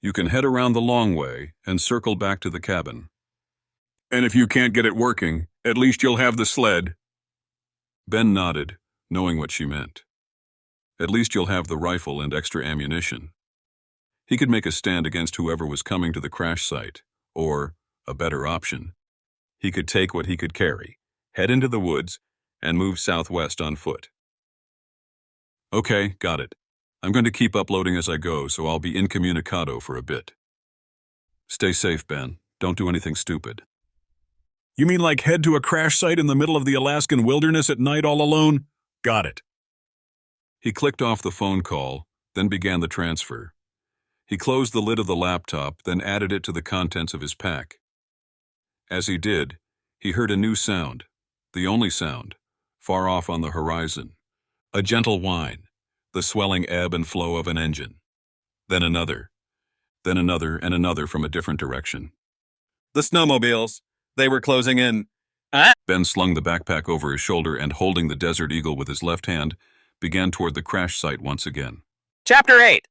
You can head around the long way and circle back to the cabin. And if you can't get it working, at least you'll have the sled. Ben nodded, knowing what she meant. At least you'll have the rifle and extra ammunition. He could make a stand against whoever was coming to the crash site, or, a better option, he could take what he could carry, head into the woods, and move southwest on foot. Okay, got it. I'm going to keep uploading as I go, so I'll be incommunicado for a bit. Stay safe, Ben. Don't do anything stupid. You mean like head to a crash site in the middle of the Alaskan wilderness at night all alone? Got it. He clicked off the phone call, then began the transfer. He closed the lid of the laptop, then added it to the contents of his pack. As he did, he heard a new sound, the only sound, far off on the horizon. A gentle whine, the swelling ebb and flow of an engine. Then another and another from a different direction. The snowmobiles. They were closing in. Ben slung the backpack over his shoulder and, holding the Desert Eagle with his left hand, began toward the crash site once again. Chapter 8.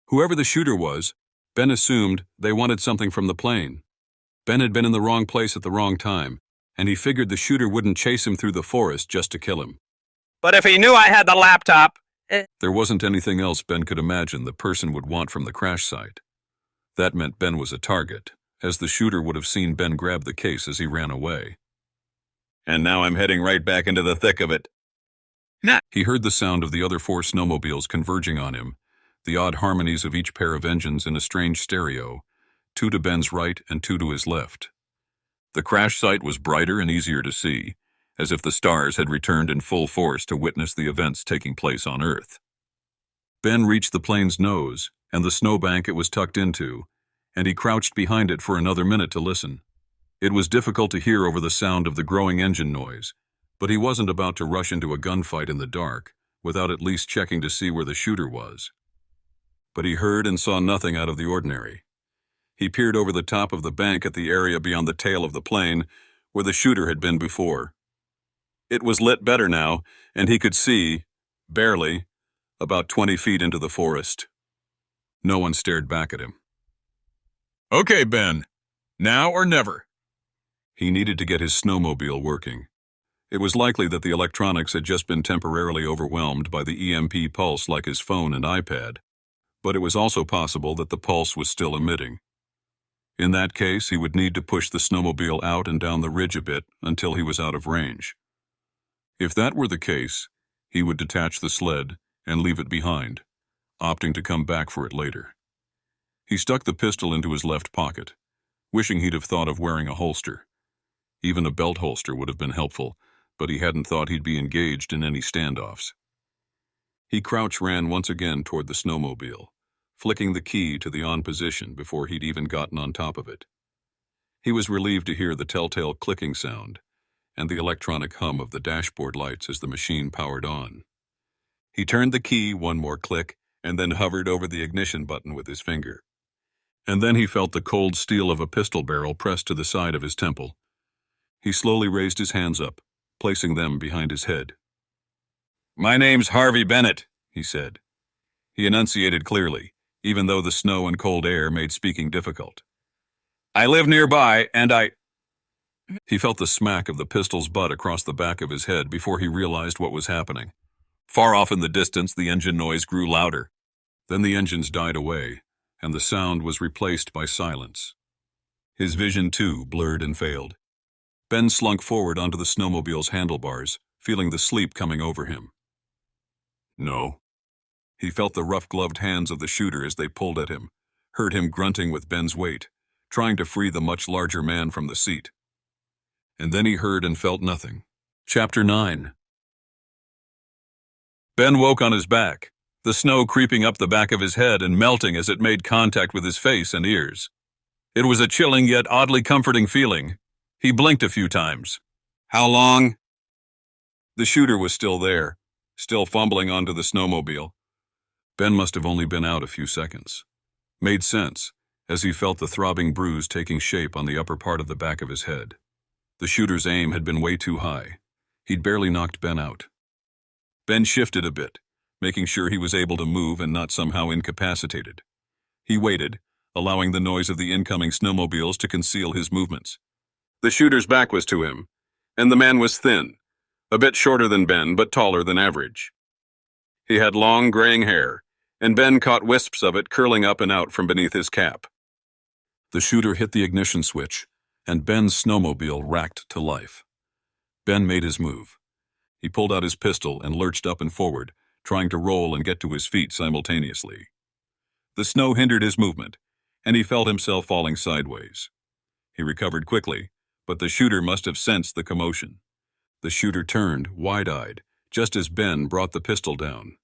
Whoever the shooter was, Ben assumed they wanted something from the plane. Ben had been in the wrong place at the wrong time, and he figured the shooter wouldn't chase him through the forest just to kill him. But if he knew I had the laptop... There wasn't anything else Ben could imagine the person would want from the crash site. That meant Ben was a target, as the shooter would have seen Ben grab the case as he ran away. And now I'm heading right back into the thick of it. He heard the sound of the other 4 snowmobiles converging on him, the odd harmonies of each pair of engines in a strange stereo, 2 to Ben's right and 2 to his left. The crash site was brighter and easier to see, as if the stars had returned in full force to witness the events taking place on Earth. Ben reached the plane's nose and the snowbank it was tucked into, and he crouched behind it for another minute to listen. It was difficult to hear over the sound of the growing engine noise, but he wasn't about to rush into a gunfight in the dark without at least checking to see where the shooter was. But he heard and saw nothing out of the ordinary. He peered over the top of the bank at the area beyond the tail of the plane, where the shooter had been before. It was lit better now, and he could see, barely, about 20 feet into the forest. No one stared back at him. Okay, Ben, Now or never. He needed to get his snowmobile working. It was likely that the electronics had just been temporarily overwhelmed by the EMP pulse like his phone and iPad, but it was also possible that the pulse was still emitting. In that case, he would need to push the snowmobile out and down the ridge a bit until he was out of range. If that were the case, he would detach the sled and leave it behind, opting to come back for it later. He stuck the pistol into his left pocket, wishing he'd have thought of wearing a holster. Even a belt holster would have been helpful, but he hadn't thought he'd be engaged in any standoffs. He crouch-ran once again toward the snowmobile, flicking the key to the on position before he'd even gotten on top of it. He was relieved to hear the telltale clicking sound and the electronic hum of the dashboard lights as the machine powered on. He turned the key one more click and then hovered over the ignition button with his finger. And then he felt the cold steel of a pistol barrel pressed to the side of his temple. He slowly raised his hands up, placing them behind his head. "My name's Harvey Bennett," he said. He enunciated clearly, even though the snow and cold air made speaking difficult. "I live nearby, and He felt the smack of the pistol's butt across the back of his head before he realized what was happening. Far off in the distance, the engine noise grew louder. Then the engines died away, and the sound was replaced by silence. His vision, too, blurred and failed. Ben slunk forward onto the snowmobile's handlebars, feeling the sleep coming over him. No. He felt the rough-gloved hands of the shooter as they pulled at him, heard him grunting with Ben's weight, trying to free the much larger man from the seat. And then he heard and felt nothing. Chapter 9. Ben woke on his back, the snow creeping up the back of his head and melting as it made contact with his face and ears. It was a chilling yet oddly comforting feeling. He blinked a few times. "How long?" The shooter was still there, still fumbling onto the snowmobile. Ben must have only been out a few seconds. Made sense, as he felt the throbbing bruise taking shape on the upper part of the back of his head. The shooter's aim had been way too high. He'd barely knocked Ben out. Ben shifted a bit, making sure he was able to move and not somehow incapacitated. He waited, allowing the noise of the incoming snowmobiles to conceal his movements. The shooter's back was to him, and the man was thin, a bit shorter than Ben, but taller than average. He had long, graying hair, and Ben caught wisps of it curling up and out from beneath his cap. The shooter hit the ignition switch, and Ben's snowmobile racked to life. Ben made his move. He pulled out his pistol and lurched up and forward, trying to roll and get to his feet simultaneously. The snow hindered his movement, and he felt himself falling sideways. He recovered quickly, but the shooter must have sensed the commotion. The shooter turned, wide-eyed, just as Ben brought the pistol down.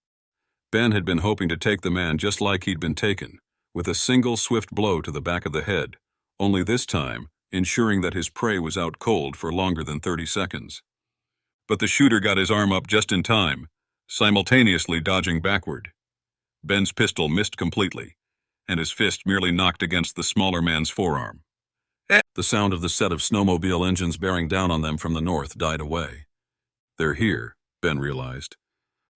Ben had been hoping to take the man just like he'd been taken, with a single swift blow to the back of the head, only this time ensuring that his prey was out cold for longer than 30 seconds. But the shooter got his arm up just in time, simultaneously dodging backward. Ben's pistol missed completely, and his fist merely knocked against the smaller man's forearm. The sound of the set of snowmobile engines bearing down on them from the north died away. "They're here," Ben realized.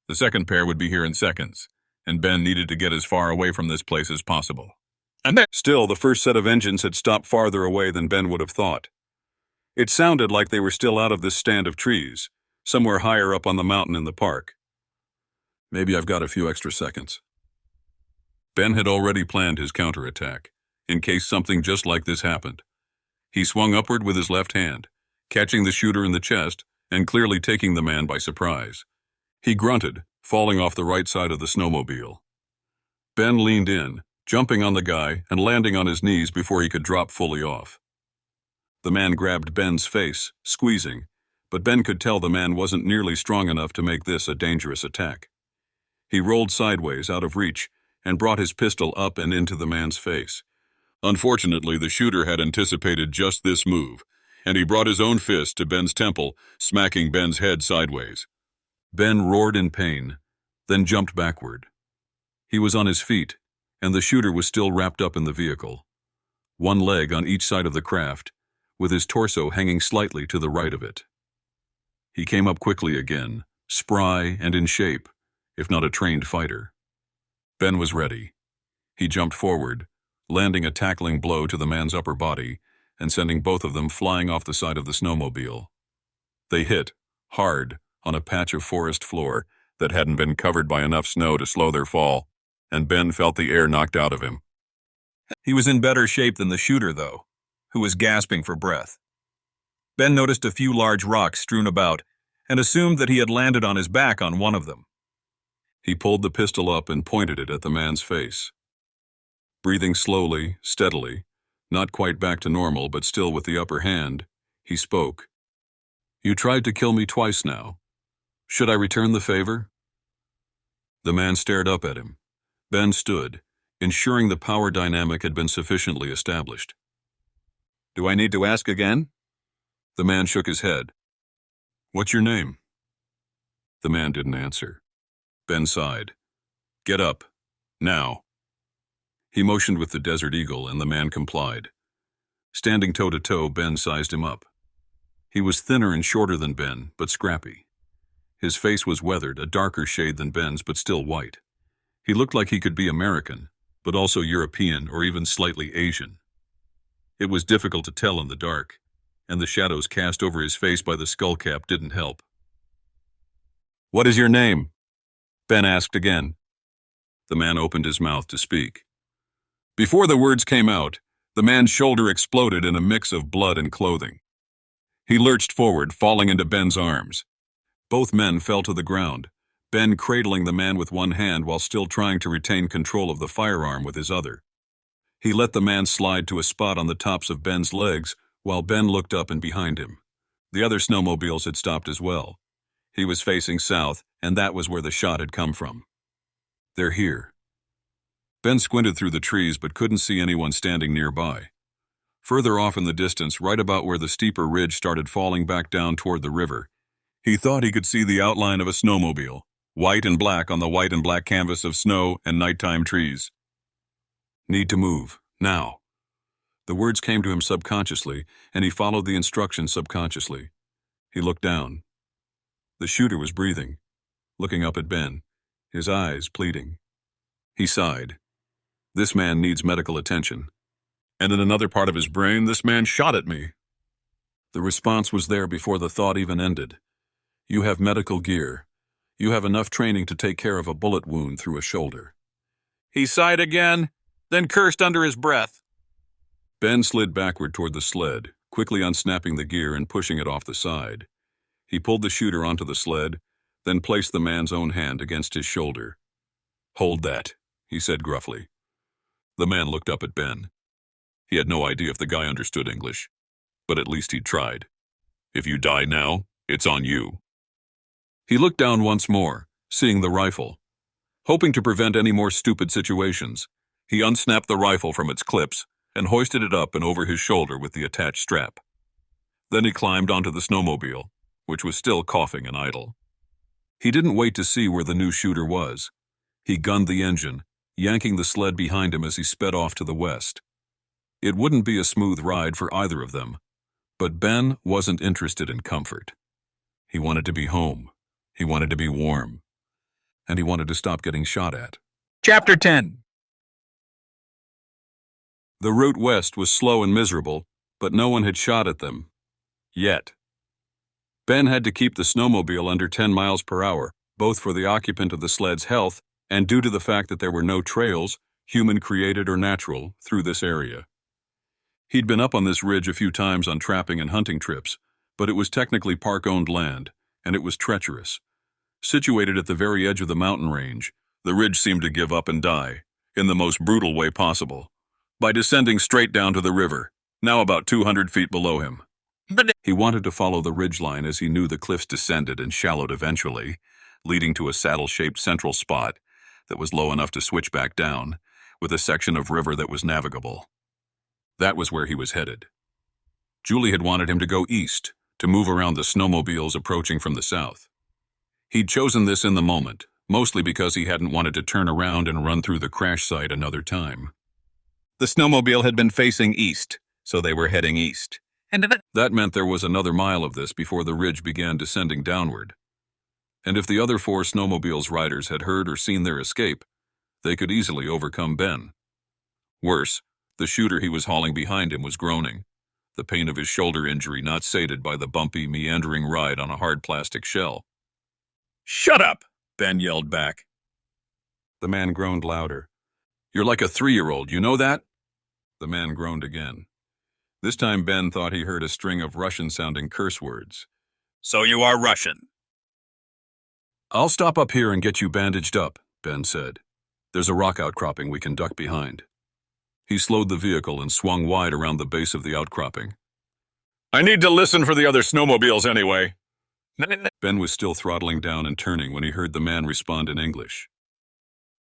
The second pair would be here in seconds, and Ben needed to get as far away from this place as possible. Still, the first set of engines had stopped farther away than Ben would have thought. It sounded like they were still out of this stand of trees, somewhere higher up on the mountain in the park. Maybe I've got a few extra seconds. Ben had already planned his counterattack, in case something just like this happened. He swung upward with his left hand, catching the shooter in the chest and clearly taking the man by surprise. He grunted, falling off the right side of the snowmobile. Ben leaned in, jumping on the guy and landing on his knees before he could drop fully off. The man grabbed Ben's face, squeezing, but Ben could tell the man wasn't nearly strong enough to make this a dangerous attack. He rolled sideways out of reach and brought his pistol up and into the man's face. Unfortunately, the shooter had anticipated just this move, and he brought his own fist to Ben's temple, smacking Ben's head sideways. Ben roared in pain, then jumped backward. He was on his feet, and the shooter was still wrapped up in the vehicle, one leg on each side of the craft, with his torso hanging slightly to the right of it. He came up quickly again, spry and in shape, if not a trained fighter. Ben was ready. He jumped forward, landing a tackling blow to the man's upper body, and sending both of them flying off the side of the snowmobile. They hit, hard, on a patch of forest floor that hadn't been covered by enough snow to slow their fall, and Ben felt the air knocked out of him. He was in better shape than the shooter, though, who was gasping for breath. Ben noticed a few large rocks strewn about and assumed that he had landed on his back on one of them. He pulled the pistol up and pointed it at the man's face. Breathing slowly, steadily, not quite back to normal but still with the upper hand, he spoke. "You tried to kill me twice now. Should I return the favor?" The man stared up at him. Ben stood, ensuring the power dynamic had been sufficiently established. "Do I need to ask again?" The man shook his head. "What's your name?" The man didn't answer. Ben sighed. "Get up. Now." He motioned with the Desert Eagle, and the man complied. Standing toe-to-toe, Ben sized him up. He was thinner and shorter than Ben, but scrappy. His face was weathered, a darker shade than Ben's, but still white. He looked like he could be American, but also European or even slightly Asian. It was difficult to tell in the dark, and the shadows cast over his face by the skullcap didn't help. "What is your name?" Ben asked again. The man opened his mouth to speak. Before the words came out, the man's shoulder exploded in a mix of blood and clothing. He lurched forward, falling into Ben's arms. Both men fell to the ground, Ben cradling the man with one hand while still trying to retain control of the firearm with his other. He let the man slide to a spot on the tops of Ben's legs while Ben looked up and behind him. The other snowmobiles had stopped as well. He was facing south, and that was where the shot had come from. "They're here." Ben squinted through the trees but couldn't see anyone standing nearby. Further off in the distance, right about where the steeper ridge started falling back down toward the river, he thought he could see the outline of a snowmobile, white and black on the white and black canvas of snow and nighttime trees. "Need to move, now." The words came to him subconsciously, and he followed the instructions subconsciously. He looked down. The shooter was breathing, looking up at Ben, his eyes pleading. He sighed. This man needs medical attention. And in another part of his brain, this man shot at me. The response was there before the thought even ended. You have medical gear. You have enough training to take care of a bullet wound through a shoulder. He sighed again, then cursed under his breath. Ben slid backward toward the sled, quickly unsnapping the gear and pushing it off the side. He pulled the shooter onto the sled, then placed the man's own hand against his shoulder. "Hold that," he said gruffly. The man looked up at Ben. He had no idea if the guy understood English, but at least he'd tried. "If you die now, it's on you." He looked down once more, seeing the rifle. Hoping to prevent any more stupid situations, he unsnapped the rifle from its clips and hoisted it up and over his shoulder with the attached strap. Then he climbed onto the snowmobile, which was still coughing and idle. He didn't wait to see where the new shooter was. He gunned the engine, yanking the sled behind him as he sped off to the west. It wouldn't be a smooth ride for either of them, but Ben wasn't interested in comfort. He wanted to be home. He wanted to be warm. And he wanted to stop getting shot at. Chapter 10. The route west was slow and miserable, but no one had shot at them. Yet. Ben had to keep the snowmobile under 10 miles per hour, both for the occupant of the sled's health and due to the fact that there were no trails, human-created or natural, through this area. He'd been up on this ridge a few times on trapping and hunting trips, but it was technically park-owned land, and it was treacherous. Situated at the very edge of the mountain range, the ridge seemed to give up and die, in the most brutal way possible, by descending straight down to the river, now about 200 feet below him. He wanted to follow the ridgeline as he knew the cliffs descended and shallowed eventually, leading to a saddle-shaped central spot that was low enough to switch back down, with a section of river that was navigable. That was where he was headed. Julie had wanted him to go east, to move around the snowmobiles approaching from the south. He'd chosen this in the moment, mostly because he hadn't wanted to turn around and run through the crash site another time. The snowmobile had been facing east, so they were heading east. That meant there was another mile of this before the ridge began descending downward. And if the other 4 snowmobiles' riders had heard or seen their escape, they could easily overcome Ben. Worse, the shooter he was hauling behind him was groaning, the pain of his shoulder injury not sated by the bumpy, meandering ride on a hard plastic shell. Shut up! Ben yelled back. The man groaned louder. You're like a 3-year-old, you know that? The man groaned again. This time Ben thought he heard a string of Russian-sounding curse words. So you are Russian. I'll stop up here and get you bandaged up, Ben said. There's a rock outcropping we can duck behind. He slowed the vehicle and swung wide around the base of the outcropping. I need to listen for the other snowmobiles anyway. Ben was still throttling down and turning when he heard the man respond in English.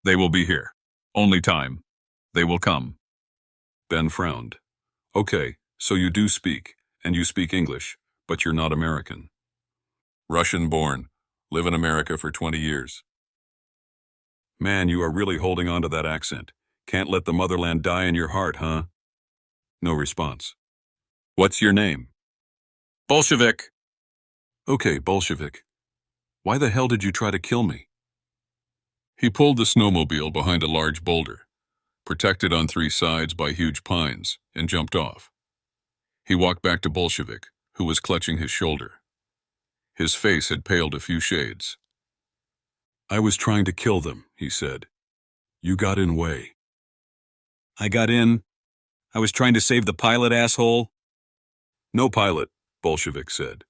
They will be here. Only time. They will come. Ben frowned. Okay, so you do speak, and you speak English, but you're not American. Russian-born. Live in America for 20 years. Man, you are really holding on to that accent. Can't let the motherland die in your heart, huh? No response. What's your name? Bolshevik. Okay, Bolshevik. Why the hell did you try to kill me? He pulled the snowmobile behind a large boulder, protected on 3 sides by huge pines, and jumped off. He walked back to Bolshevik, who was clutching his shoulder. His face had paled a few shades. I was trying to kill them, he said. You got in way. I got in. I was trying to save the pilot, asshole. No pilot, Bolshevik said.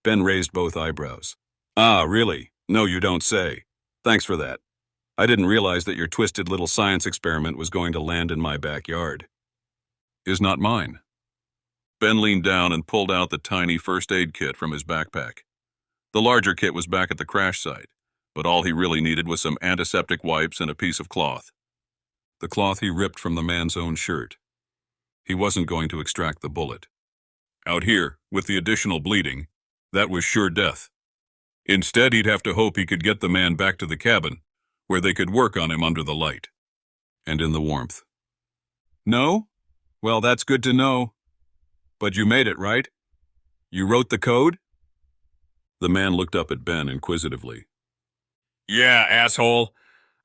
Ben raised both eyebrows. Ah, really? No, you don't say. Thanks for that. I didn't realize that your twisted little science experiment was going to land in my backyard. Is not mine. Ben leaned down and pulled out the tiny first aid kit from his backpack. The larger kit was back at the crash site, but all he really needed was some antiseptic wipes and a piece of cloth. The cloth he ripped from the man's own shirt. He wasn't going to extract the bullet. Out here, with the additional bleeding, that was sure death. Instead, he'd have to hope he could get the man back to the cabin, where they could work on him under the light. And in the warmth. No? Well, that's good to know. But you made it, right? You wrote the code? The man looked up at Ben inquisitively. Yeah, asshole.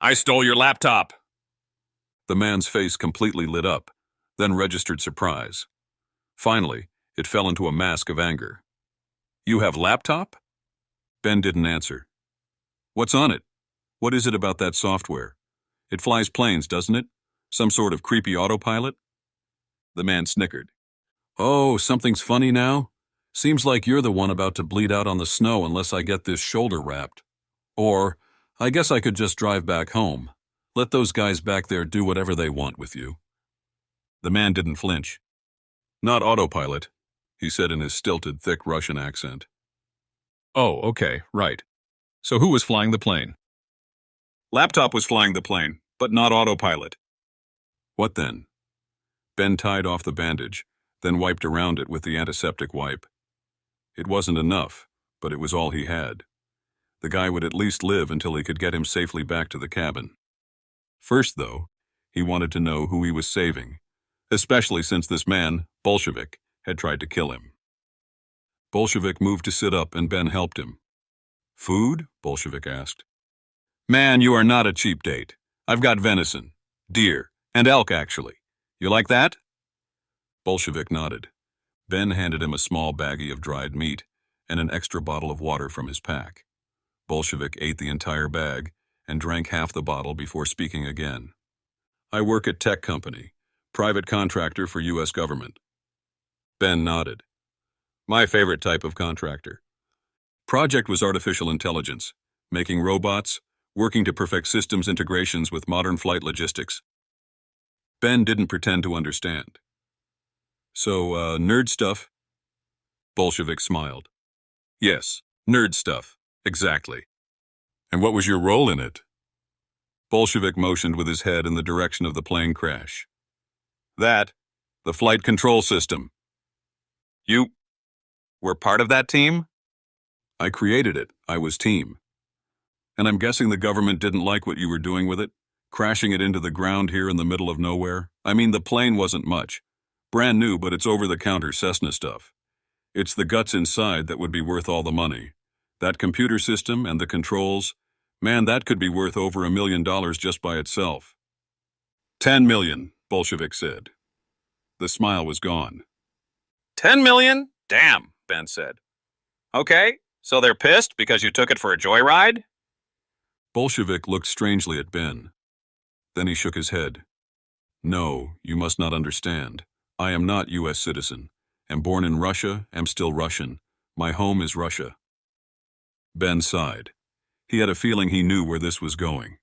I stole your laptop. The man's face completely lit up, then registered surprise. Finally, it fell into a mask of anger. You have laptop? Ben didn't answer. What's on it? What is it about that software? It flies planes, doesn't it? Some sort of creepy autopilot? The man snickered. Oh, something's funny now? Seems like you're the one about to bleed out on the snow unless I get this shoulder wrapped. Or, I guess I could just drive back home. Let those guys back there do whatever they want with you. The man didn't flinch. Not autopilot, he said in his stilted, thick Russian accent. Oh, okay, right. So who was flying the plane? Laptop was flying the plane, but not autopilot. What then? Ben tied off the bandage, then wiped around it with the antiseptic wipe. It wasn't enough, but it was all he had. The guy would at least live until he could get him safely back to the cabin. First, though, he wanted to know who he was saving, especially since this man, Bolshevik, had tried to kill him. Bolshevik moved to sit up and Ben helped him. Food? Bolshevik asked. Man, you are not a cheap date. I've got venison, deer, and elk, actually. You like that? Bolshevik nodded. Ben handed him a small baggie of dried meat and an extra bottle of water from his pack. Bolshevik ate the entire bag and drank half the bottle before speaking again. I work at tech company, private contractor for U.S. government. Ben nodded. My favorite type of contractor. Project was artificial intelligence, making robots, working to perfect systems integrations with modern flight logistics. Ben didn't pretend to understand. So, nerd stuff? Bolshevik smiled. Yes, nerd stuff, exactly. And what was your role in it? Bolshevik motioned with his head in the direction of the plane crash. That, the flight control system. You were part of that team? I created it. I was team. And I'm guessing the government didn't like what you were doing with it, crashing it into the ground here in the middle of nowhere. I mean, the plane wasn't much. Brand new, but it's over-the-counter Cessna stuff. It's the guts inside that would be worth all the money. That computer system and the controls, man, that could be worth over $1 million just by itself. 10 million, Bolshevik said. The smile was gone. 10 million? Damn, Ben said. Okay, so they're pissed because you took it for a joyride? Bolshevik looked strangely at Ben. Then he shook his head. No, you must not understand. I am not U.S. citizen. Am born in Russia, am still Russian. My home is Russia. Ben sighed. He had a feeling he knew where this was going.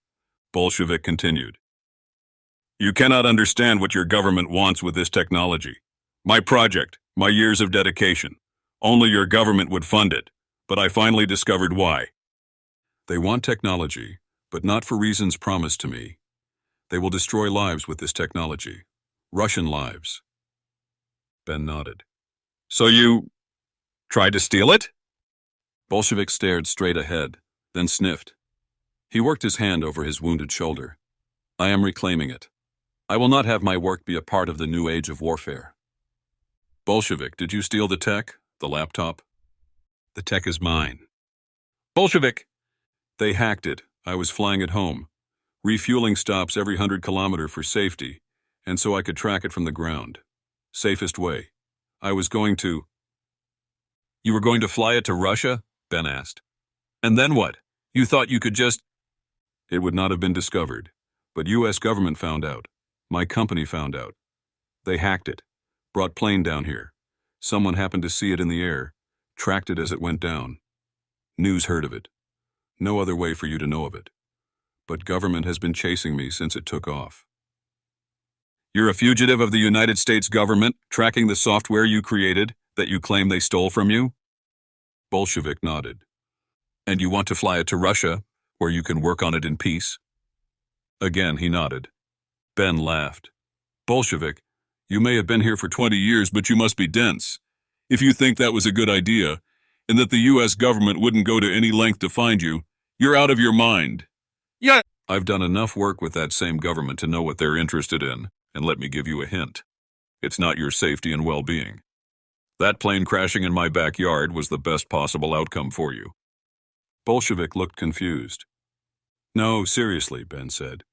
Bolshevik continued. You cannot understand what your government wants with this technology. My project, my years of dedication. Only your government would fund it, but I finally discovered why. They want technology, but not for reasons promised to me. They will destroy lives with this technology. Russian lives. Ben nodded. So you tried to steal it? Bolshevik stared straight ahead, then sniffed. He worked his hand over his wounded shoulder. I am reclaiming it. I will not have my work be a part of the new age of warfare. Bolshevik, did you steal the tech? The laptop? The tech is mine. Bolshevik! They hacked it. I was flying it home. Refueling stops every 100 kilometers for safety, and so I could track it from the ground. Safest way. I was going to... You were going to fly it to Russia? Ben asked. And then what? You thought you could just... It would not have been discovered, but U.S. government found out. My company found out. They hacked it, brought plane down here. Someone happened to see it in the air, tracked it as it went down. News heard of it. No other way for you to know of it. But government has been chasing me since it took off. You're a fugitive of the United States government, tracking the software you created that you claim they stole from you? Bolshevik nodded. And you want to fly it to Russia, where you can work on it in peace? Again, he nodded. Ben laughed. Bolshevik, you may have been here for 20 years, but you must be dense. If you think that was a good idea, and that the U.S. government wouldn't go to any length to find you, you're out of your mind. Yeah. I've done enough work with that same government to know what they're interested in, and let me give you a hint. It's not your safety and well-being. That plane crashing in my backyard was the best possible outcome for you. Bolshevik looked confused. No, seriously, Ben said.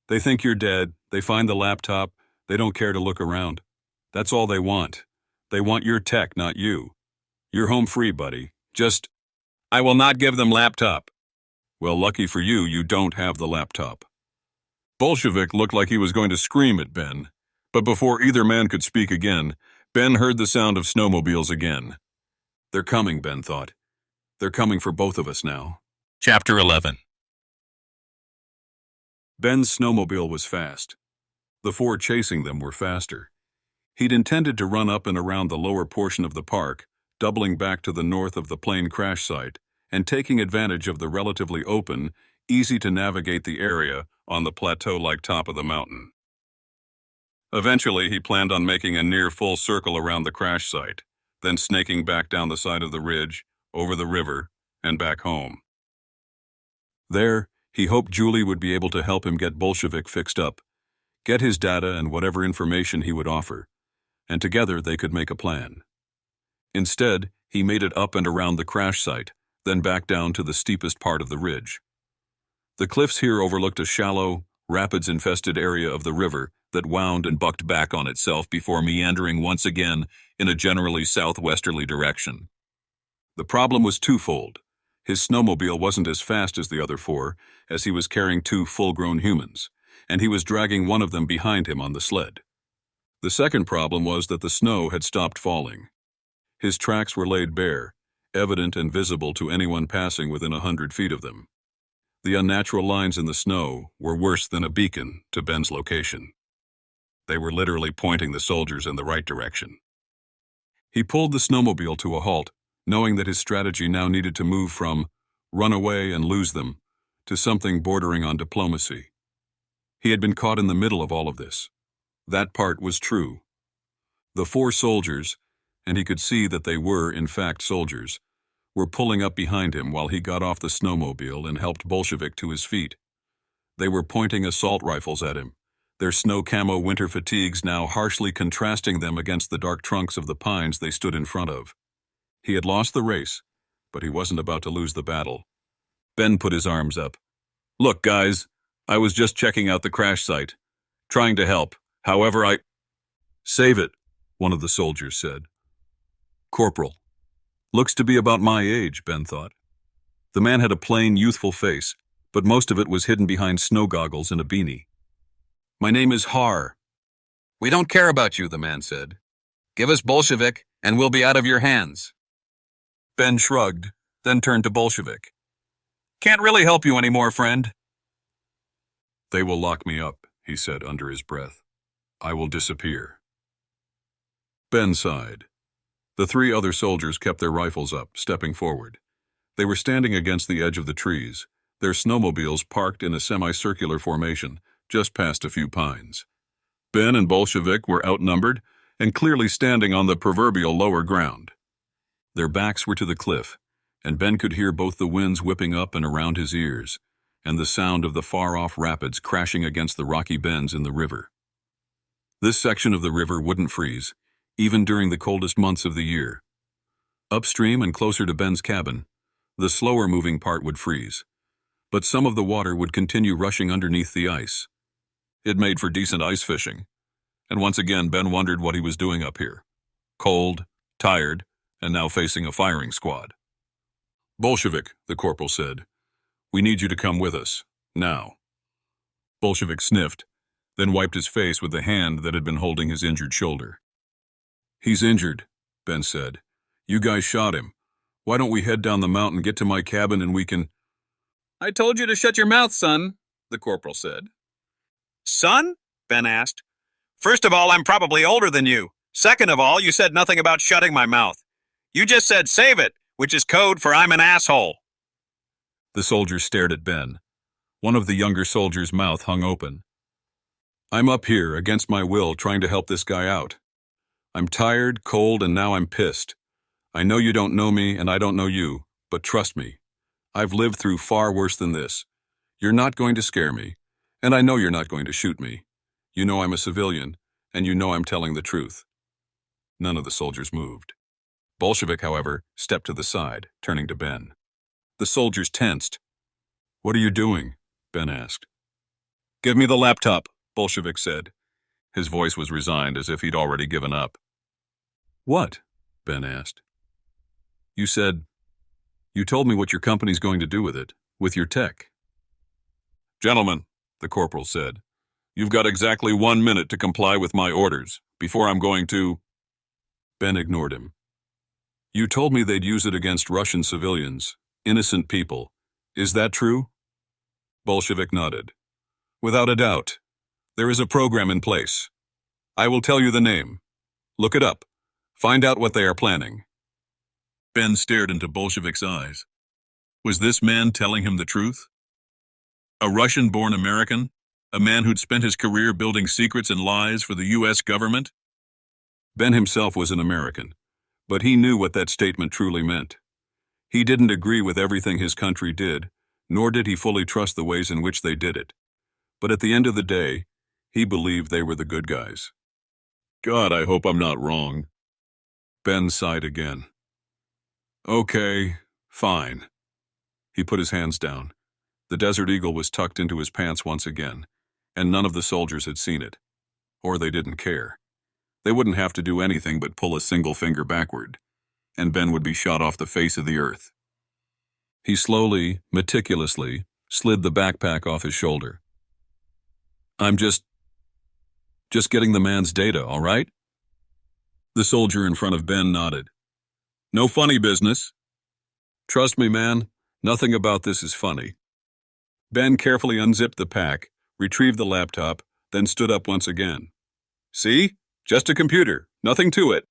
They think you're dead, they find the laptop, they don't care to look around. That's all they want. They want your tech, not you. You're home free, buddy. Just... I will not give them laptop. Well, lucky for you, you don't have the laptop. Bolshevik looked like he was going to scream at Ben, but before either man could speak again, Ben heard the sound of snowmobiles again. They're coming, Ben thought. They're coming for both of us now. Chapter 11. Ben's snowmobile was fast. The four chasing them were faster. He'd intended to run up and around the lower portion of the park, doubling back to the north of the plane crash site, and taking advantage of the relatively open, easy-to-navigate the area on the plateau-like top of the mountain. Eventually, he planned on making a near full circle around the crash site, then snaking back down the side of the ridge, over the river, and back home. There, he hoped Julie would be able to help him get Bolshevik fixed up, get his data and whatever information he would offer, and together they could make a plan. Instead, he made it up and around the crash site, then back down to the steepest part of the ridge. The cliffs here overlooked a shallow, rapids-infested area of the river that wound and bucked back on itself before meandering once again in a generally southwesterly direction. The problem was twofold. His snowmobile wasn't as fast as the other four, as he was carrying two full-grown humans, and he was dragging one of them behind him on the sled. The second problem was that the snow had stopped falling. His tracks were laid bare, evident and visible to anyone passing within 100 feet of them. The unnatural lines in the snow were worse than a beacon to Ben's location. They were literally pointing the soldiers in the right direction. He pulled the snowmobile to a halt, knowing that his strategy now needed to move from run away and lose them to something bordering on diplomacy. He had been caught in the middle of all of this. That part was true. The four soldiers, and he could see that they were, in fact, soldiers, were pulling up behind him while he got off the snowmobile and helped Bolshevik to his feet. They were pointing assault rifles at him, their snow camo winter fatigues now harshly contrasting them against the dark trunks of the pines they stood in front of. He had lost the race, but he wasn't about to lose the battle. Ben put his arms up. Look, guys, I was just checking out the crash site, trying to help. However, Save it, one of the soldiers said. Corporal. Looks to be about my age, Ben thought. The man had a plain, youthful face, but most of it was hidden behind snow goggles and a beanie. My name is Har. We don't care about you, the man said. Give us Bolshevik, and we'll be out of your hands. Ben shrugged, then turned to Bolshevik. Can't really help you anymore, friend. They will lock me up, he said under his breath. I will disappear. Ben sighed. The 3 other soldiers kept their rifles up, stepping forward. They were standing against the edge of the trees, their snowmobiles parked in a semicircular formation, just past a few pines. Ben and Bolshevik were outnumbered and clearly standing on the proverbial lower ground. Their backs were to the cliff, and Ben could hear both the winds whipping up and around his ears, and the sound of the far-off rapids crashing against the rocky bends in the river. This section of the river wouldn't freeze, even during the coldest months of the year. Upstream and closer to Ben's cabin, the slower-moving part would freeze, but some of the water would continue rushing underneath the ice. It made for decent ice fishing, and once again Ben wondered what he was doing up here. Cold, tired, and now facing a firing squad. Bolshevik, the corporal said, we need you to come with us, now. Bolshevik sniffed, then wiped his face with the hand that had been holding his injured shoulder. He's injured, Ben said. You guys shot him. Why don't we head down the mountain, get to my cabin, and we can... I told you to shut your mouth, son, the corporal said. Son? Ben asked. First of all, I'm probably older than you. Second of all, you said nothing about shutting my mouth. You just said save it, which is code for I'm an asshole. The soldier stared at Ben. One of the younger soldiers' mouth hung open. I'm up here, against my will, trying to help this guy out. I'm tired, cold, and now I'm pissed. I know you don't know me, and I don't know you, but trust me. I've lived through far worse than this. You're not going to scare me, and I know you're not going to shoot me. You know I'm a civilian, and you know I'm telling the truth. None of the soldiers moved. Bolshevik, however, stepped to the side, turning to Ben. The soldiers tensed. What are you doing? Ben asked. Give me the laptop, Bolshevik said. His voice was resigned, as if he'd already given up. What? Ben asked. You told me what your company's going to do with it, with your tech. Gentlemen, the corporal said, you've got exactly 1 minute to comply with my orders, before I'm going to... Ben ignored him. You told me they'd use it against Russian civilians, innocent people. Is that true? Bolshevik nodded. Without a doubt. There is a program in place. I will tell you the name. Look it up. Find out what they are planning. Ben stared into Bolshevik's eyes. Was this man telling him the truth? A Russian-born American? A man who'd spent his career building secrets and lies for the U.S. government? Ben himself was an American, but he knew what that statement truly meant. He didn't agree with everything his country did, nor did he fully trust the ways in which they did it. But at the end of the day, he believed they were the good guys. God, I hope I'm not wrong. Ben sighed again. Okay, fine. He put his hands down. The Desert Eagle was tucked into his pants once again, and none of the soldiers had seen it. Or they didn't care. They wouldn't have to do anything but pull a single finger backward, and Ben would be shot off the face of the earth. He slowly, meticulously, slid the backpack off his shoulder. I'm just getting the man's data, all right? The soldier in front of Ben nodded. No funny business. Trust me, man, nothing about this is funny. Ben carefully unzipped the pack, retrieved the laptop, then stood up once again. See? Just a computer, nothing to it.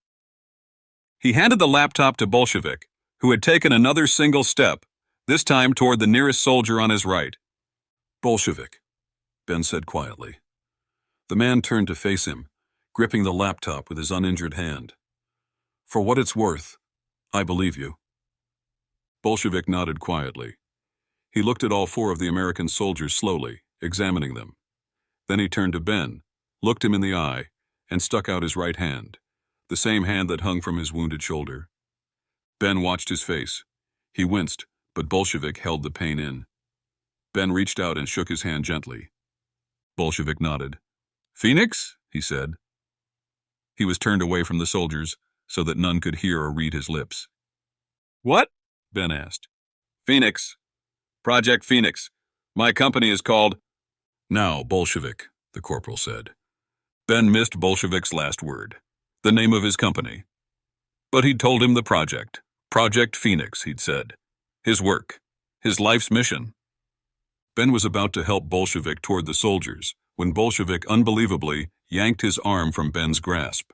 He handed the laptop to Bolshevik, who had taken another single step, this time toward the nearest soldier on his right. Bolshevik, Ben said quietly. The man turned to face him, gripping the laptop with his uninjured hand. For what it's worth, I believe you. Bolshevik nodded quietly. He looked at all 4 of the American soldiers slowly, examining them. Then he turned to Ben, looked him in the eye, and stuck out his right hand, the same hand that hung from his wounded shoulder. Ben watched his face. He winced, but Bolshevik held the pain in. Ben reached out and shook his hand gently. Bolshevik nodded. Phoenix? He said. He was turned away from the soldiers, so that none could hear or read his lips. What? Ben asked. Phoenix. Project Phoenix. My company is called... Now, Bolshevik, the corporal said. Ben missed Bolshevik's last word, the name of his company. But he'd told him the project. Project Phoenix, he'd said. His work. His life's mission. Ben was about to help Bolshevik toward the soldiers when Bolshevik unbelievably yanked his arm from Ben's grasp.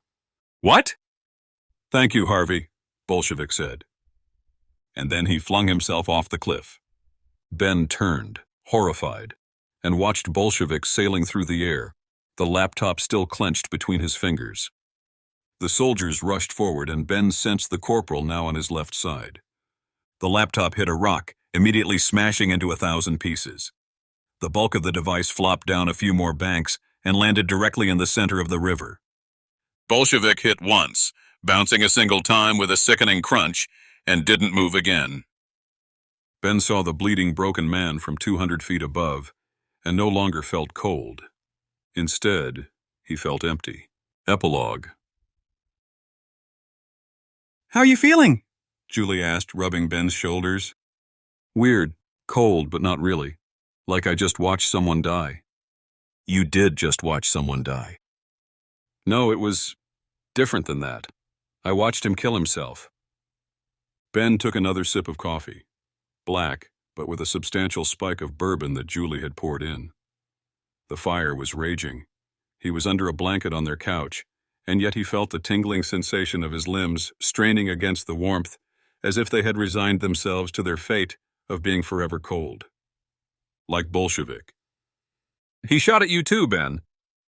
What? Thank you, Harvey, Bolshevik said. And then he flung himself off the cliff. Ben turned, horrified, and watched Bolshevik sailing through the air, the laptop still clenched between his fingers. The soldiers rushed forward, and Ben sensed the corporal now on his left side. The laptop hit a rock, immediately smashing into 1,000 pieces. The bulk of the device flopped down a few more banks and landed directly in the center of the river. Bolshevik hit once, bouncing a single time with a sickening crunch, and didn't move again. Ben saw the bleeding, broken man from 200 feet above, and no longer felt cold. Instead, he felt empty. Epilogue. How are you feeling? Julie asked, rubbing Ben's shoulders. Weird, cold, but not really. Like I just watched someone die. You did just watch someone die. No, it was different than that. I watched him kill himself. Ben took another sip of coffee. Black, but with a substantial spike of bourbon that Julie had poured in. The fire was raging. He was under a blanket on their couch, and yet he felt the tingling sensation of his limbs straining against the warmth, as if they had resigned themselves to their fate of being forever cold. Like Bolshevik. He shot at you too, Ben.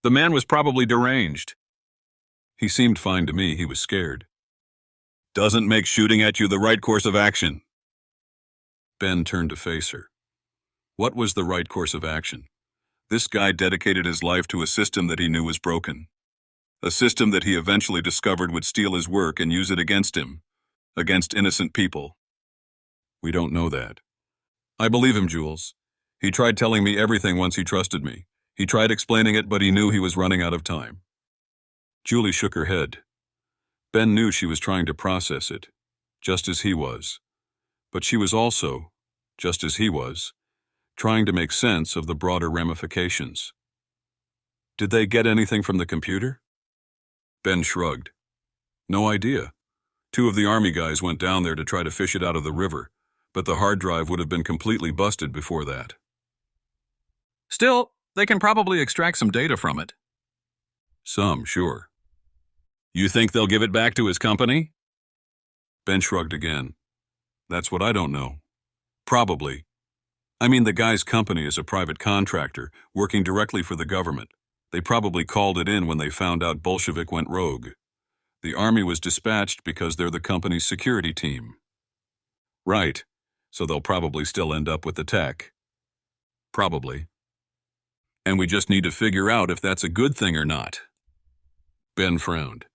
The man was probably deranged. He seemed fine to me. He was scared. Doesn't make shooting at you the right course of action. Ben turned to face her. What was the right course of action? This guy dedicated his life to a system that he knew was broken. A system that he eventually discovered would steal his work and use it against him, against innocent people. We don't know that. I believe him, Jules. He tried telling me everything once he trusted me. He tried explaining it, but he knew he was running out of time. Julie shook her head. Ben knew she was trying to process it, just as he was. But she was also, just as he was, trying to make sense of the broader ramifications. Did they get anything from the computer? Ben shrugged. No idea. 2 of the Army guys went down there to try to fish it out of the river, but the hard drive would have been completely busted before that. Still, they can probably extract some data from it. Some, sure. You think they'll give it back to his company? Ben shrugged again. That's what I don't know. Probably. I mean, the guy's company is a private contractor working directly for the government. They probably called it in when they found out Bolshevik went rogue. The Army was dispatched because they're the company's security team. Right. So they'll probably still end up with the tech. Probably. And we just need to figure out if that's a good thing or not. Ben frowned.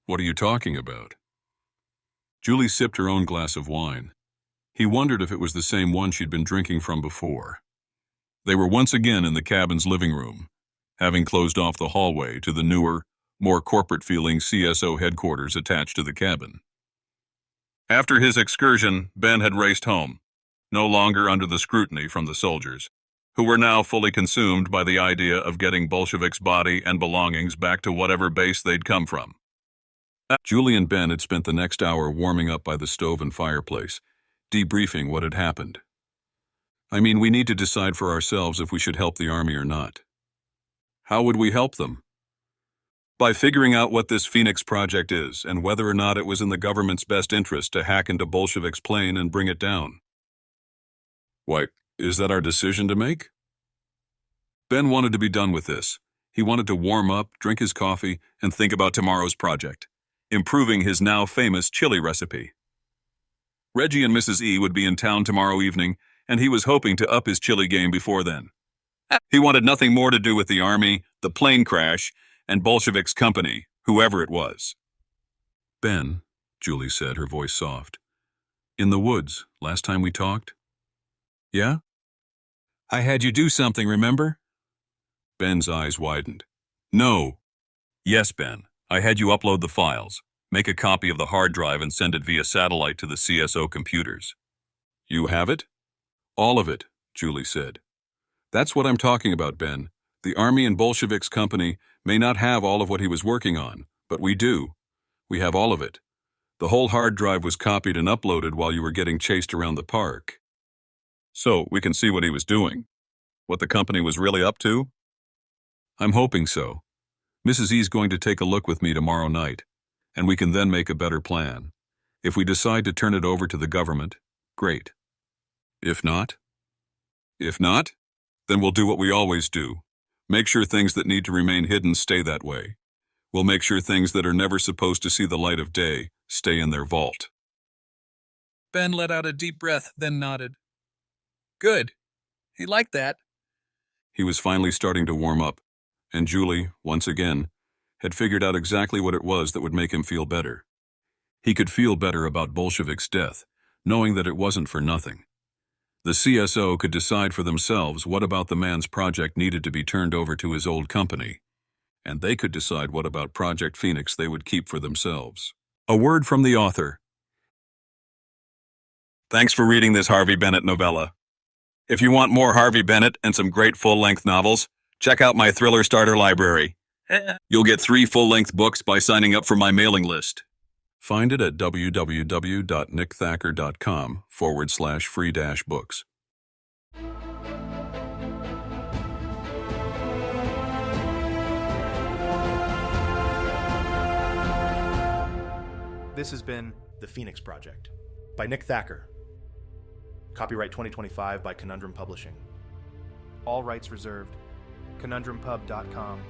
What are you talking about? Julie sipped her own glass of wine. He wondered if it was the same one she'd been drinking from before. They were once again in the cabin's living room, having closed off the hallway to the newer, more corporate-feeling CSO headquarters attached to the cabin. After his excursion, Ben had raced home, no longer under the scrutiny from the soldiers, who were now fully consumed by the idea of getting Bolshevik's body and belongings back to whatever base they'd come from. Julie and Ben had spent the next hour warming up by the stove and fireplace, debriefing what had happened. I mean, we need to decide for ourselves if we should help the Army or not. How would we help them? By figuring out what this Phoenix project is and whether or not it was in the government's best interest to hack into Bolshevik's plane and bring it down. Why, is that our decision to make? Ben wanted to be done with this. He wanted to warm up, drink his coffee, and think about tomorrow's project, improving his now famous chili recipe. Reggie and Mrs. E would be in town tomorrow evening, and he was hoping to up his chili game before then. He wanted nothing more to do with the Army, the plane crash, and Bolshevik's company, whoever it was. Ben, Julie said, her voice soft. In the woods, last time we talked? Yeah? I had you do something, remember? Ben's eyes widened. No. Yes, Ben. I had you upload the files. Make a copy of the hard drive and send it via satellite to the CSO computers. You have it? All of it, Julie said. That's what I'm talking about, Ben. The Army and Bolsheviks Company may not have all of what he was working on, but we do. We have all of it. The whole hard drive was copied and uploaded while you were getting chased around the park. So, we can see what he was doing. What the company was really up to? I'm hoping so. Mrs. E's going to take a look with me tomorrow night, and we can then make a better plan. If we decide to turn it over to the government, great. If not, then we'll do what we always do. Make sure things that need to remain hidden stay that way. We'll make sure things that are never supposed to see the light of day stay in their vault. Ben let out a deep breath, then nodded. Good. He liked that. He was finally starting to warm up, and Julie, once again, had figured out exactly what it was that would make him feel better. He could feel better about Bolshevik's death, knowing that it wasn't for nothing. The CSO could decide for themselves what about the man's project needed to be turned over to his old company, and they could decide what about Project Phoenix they would keep for themselves. A word from the author. Thanks for reading this Harvey Bennett novella. If you want more Harvey Bennett and some great full-length novels, check out my Thriller Starter library. You'll get 3 full-length books by signing up for my mailing list. Find it at www.nickthacker.com/free-books. This has been The Phoenix Project by Nick Thacker. Copyright 2025 by Conundrum Publishing. All rights reserved. ConundrumPub.com.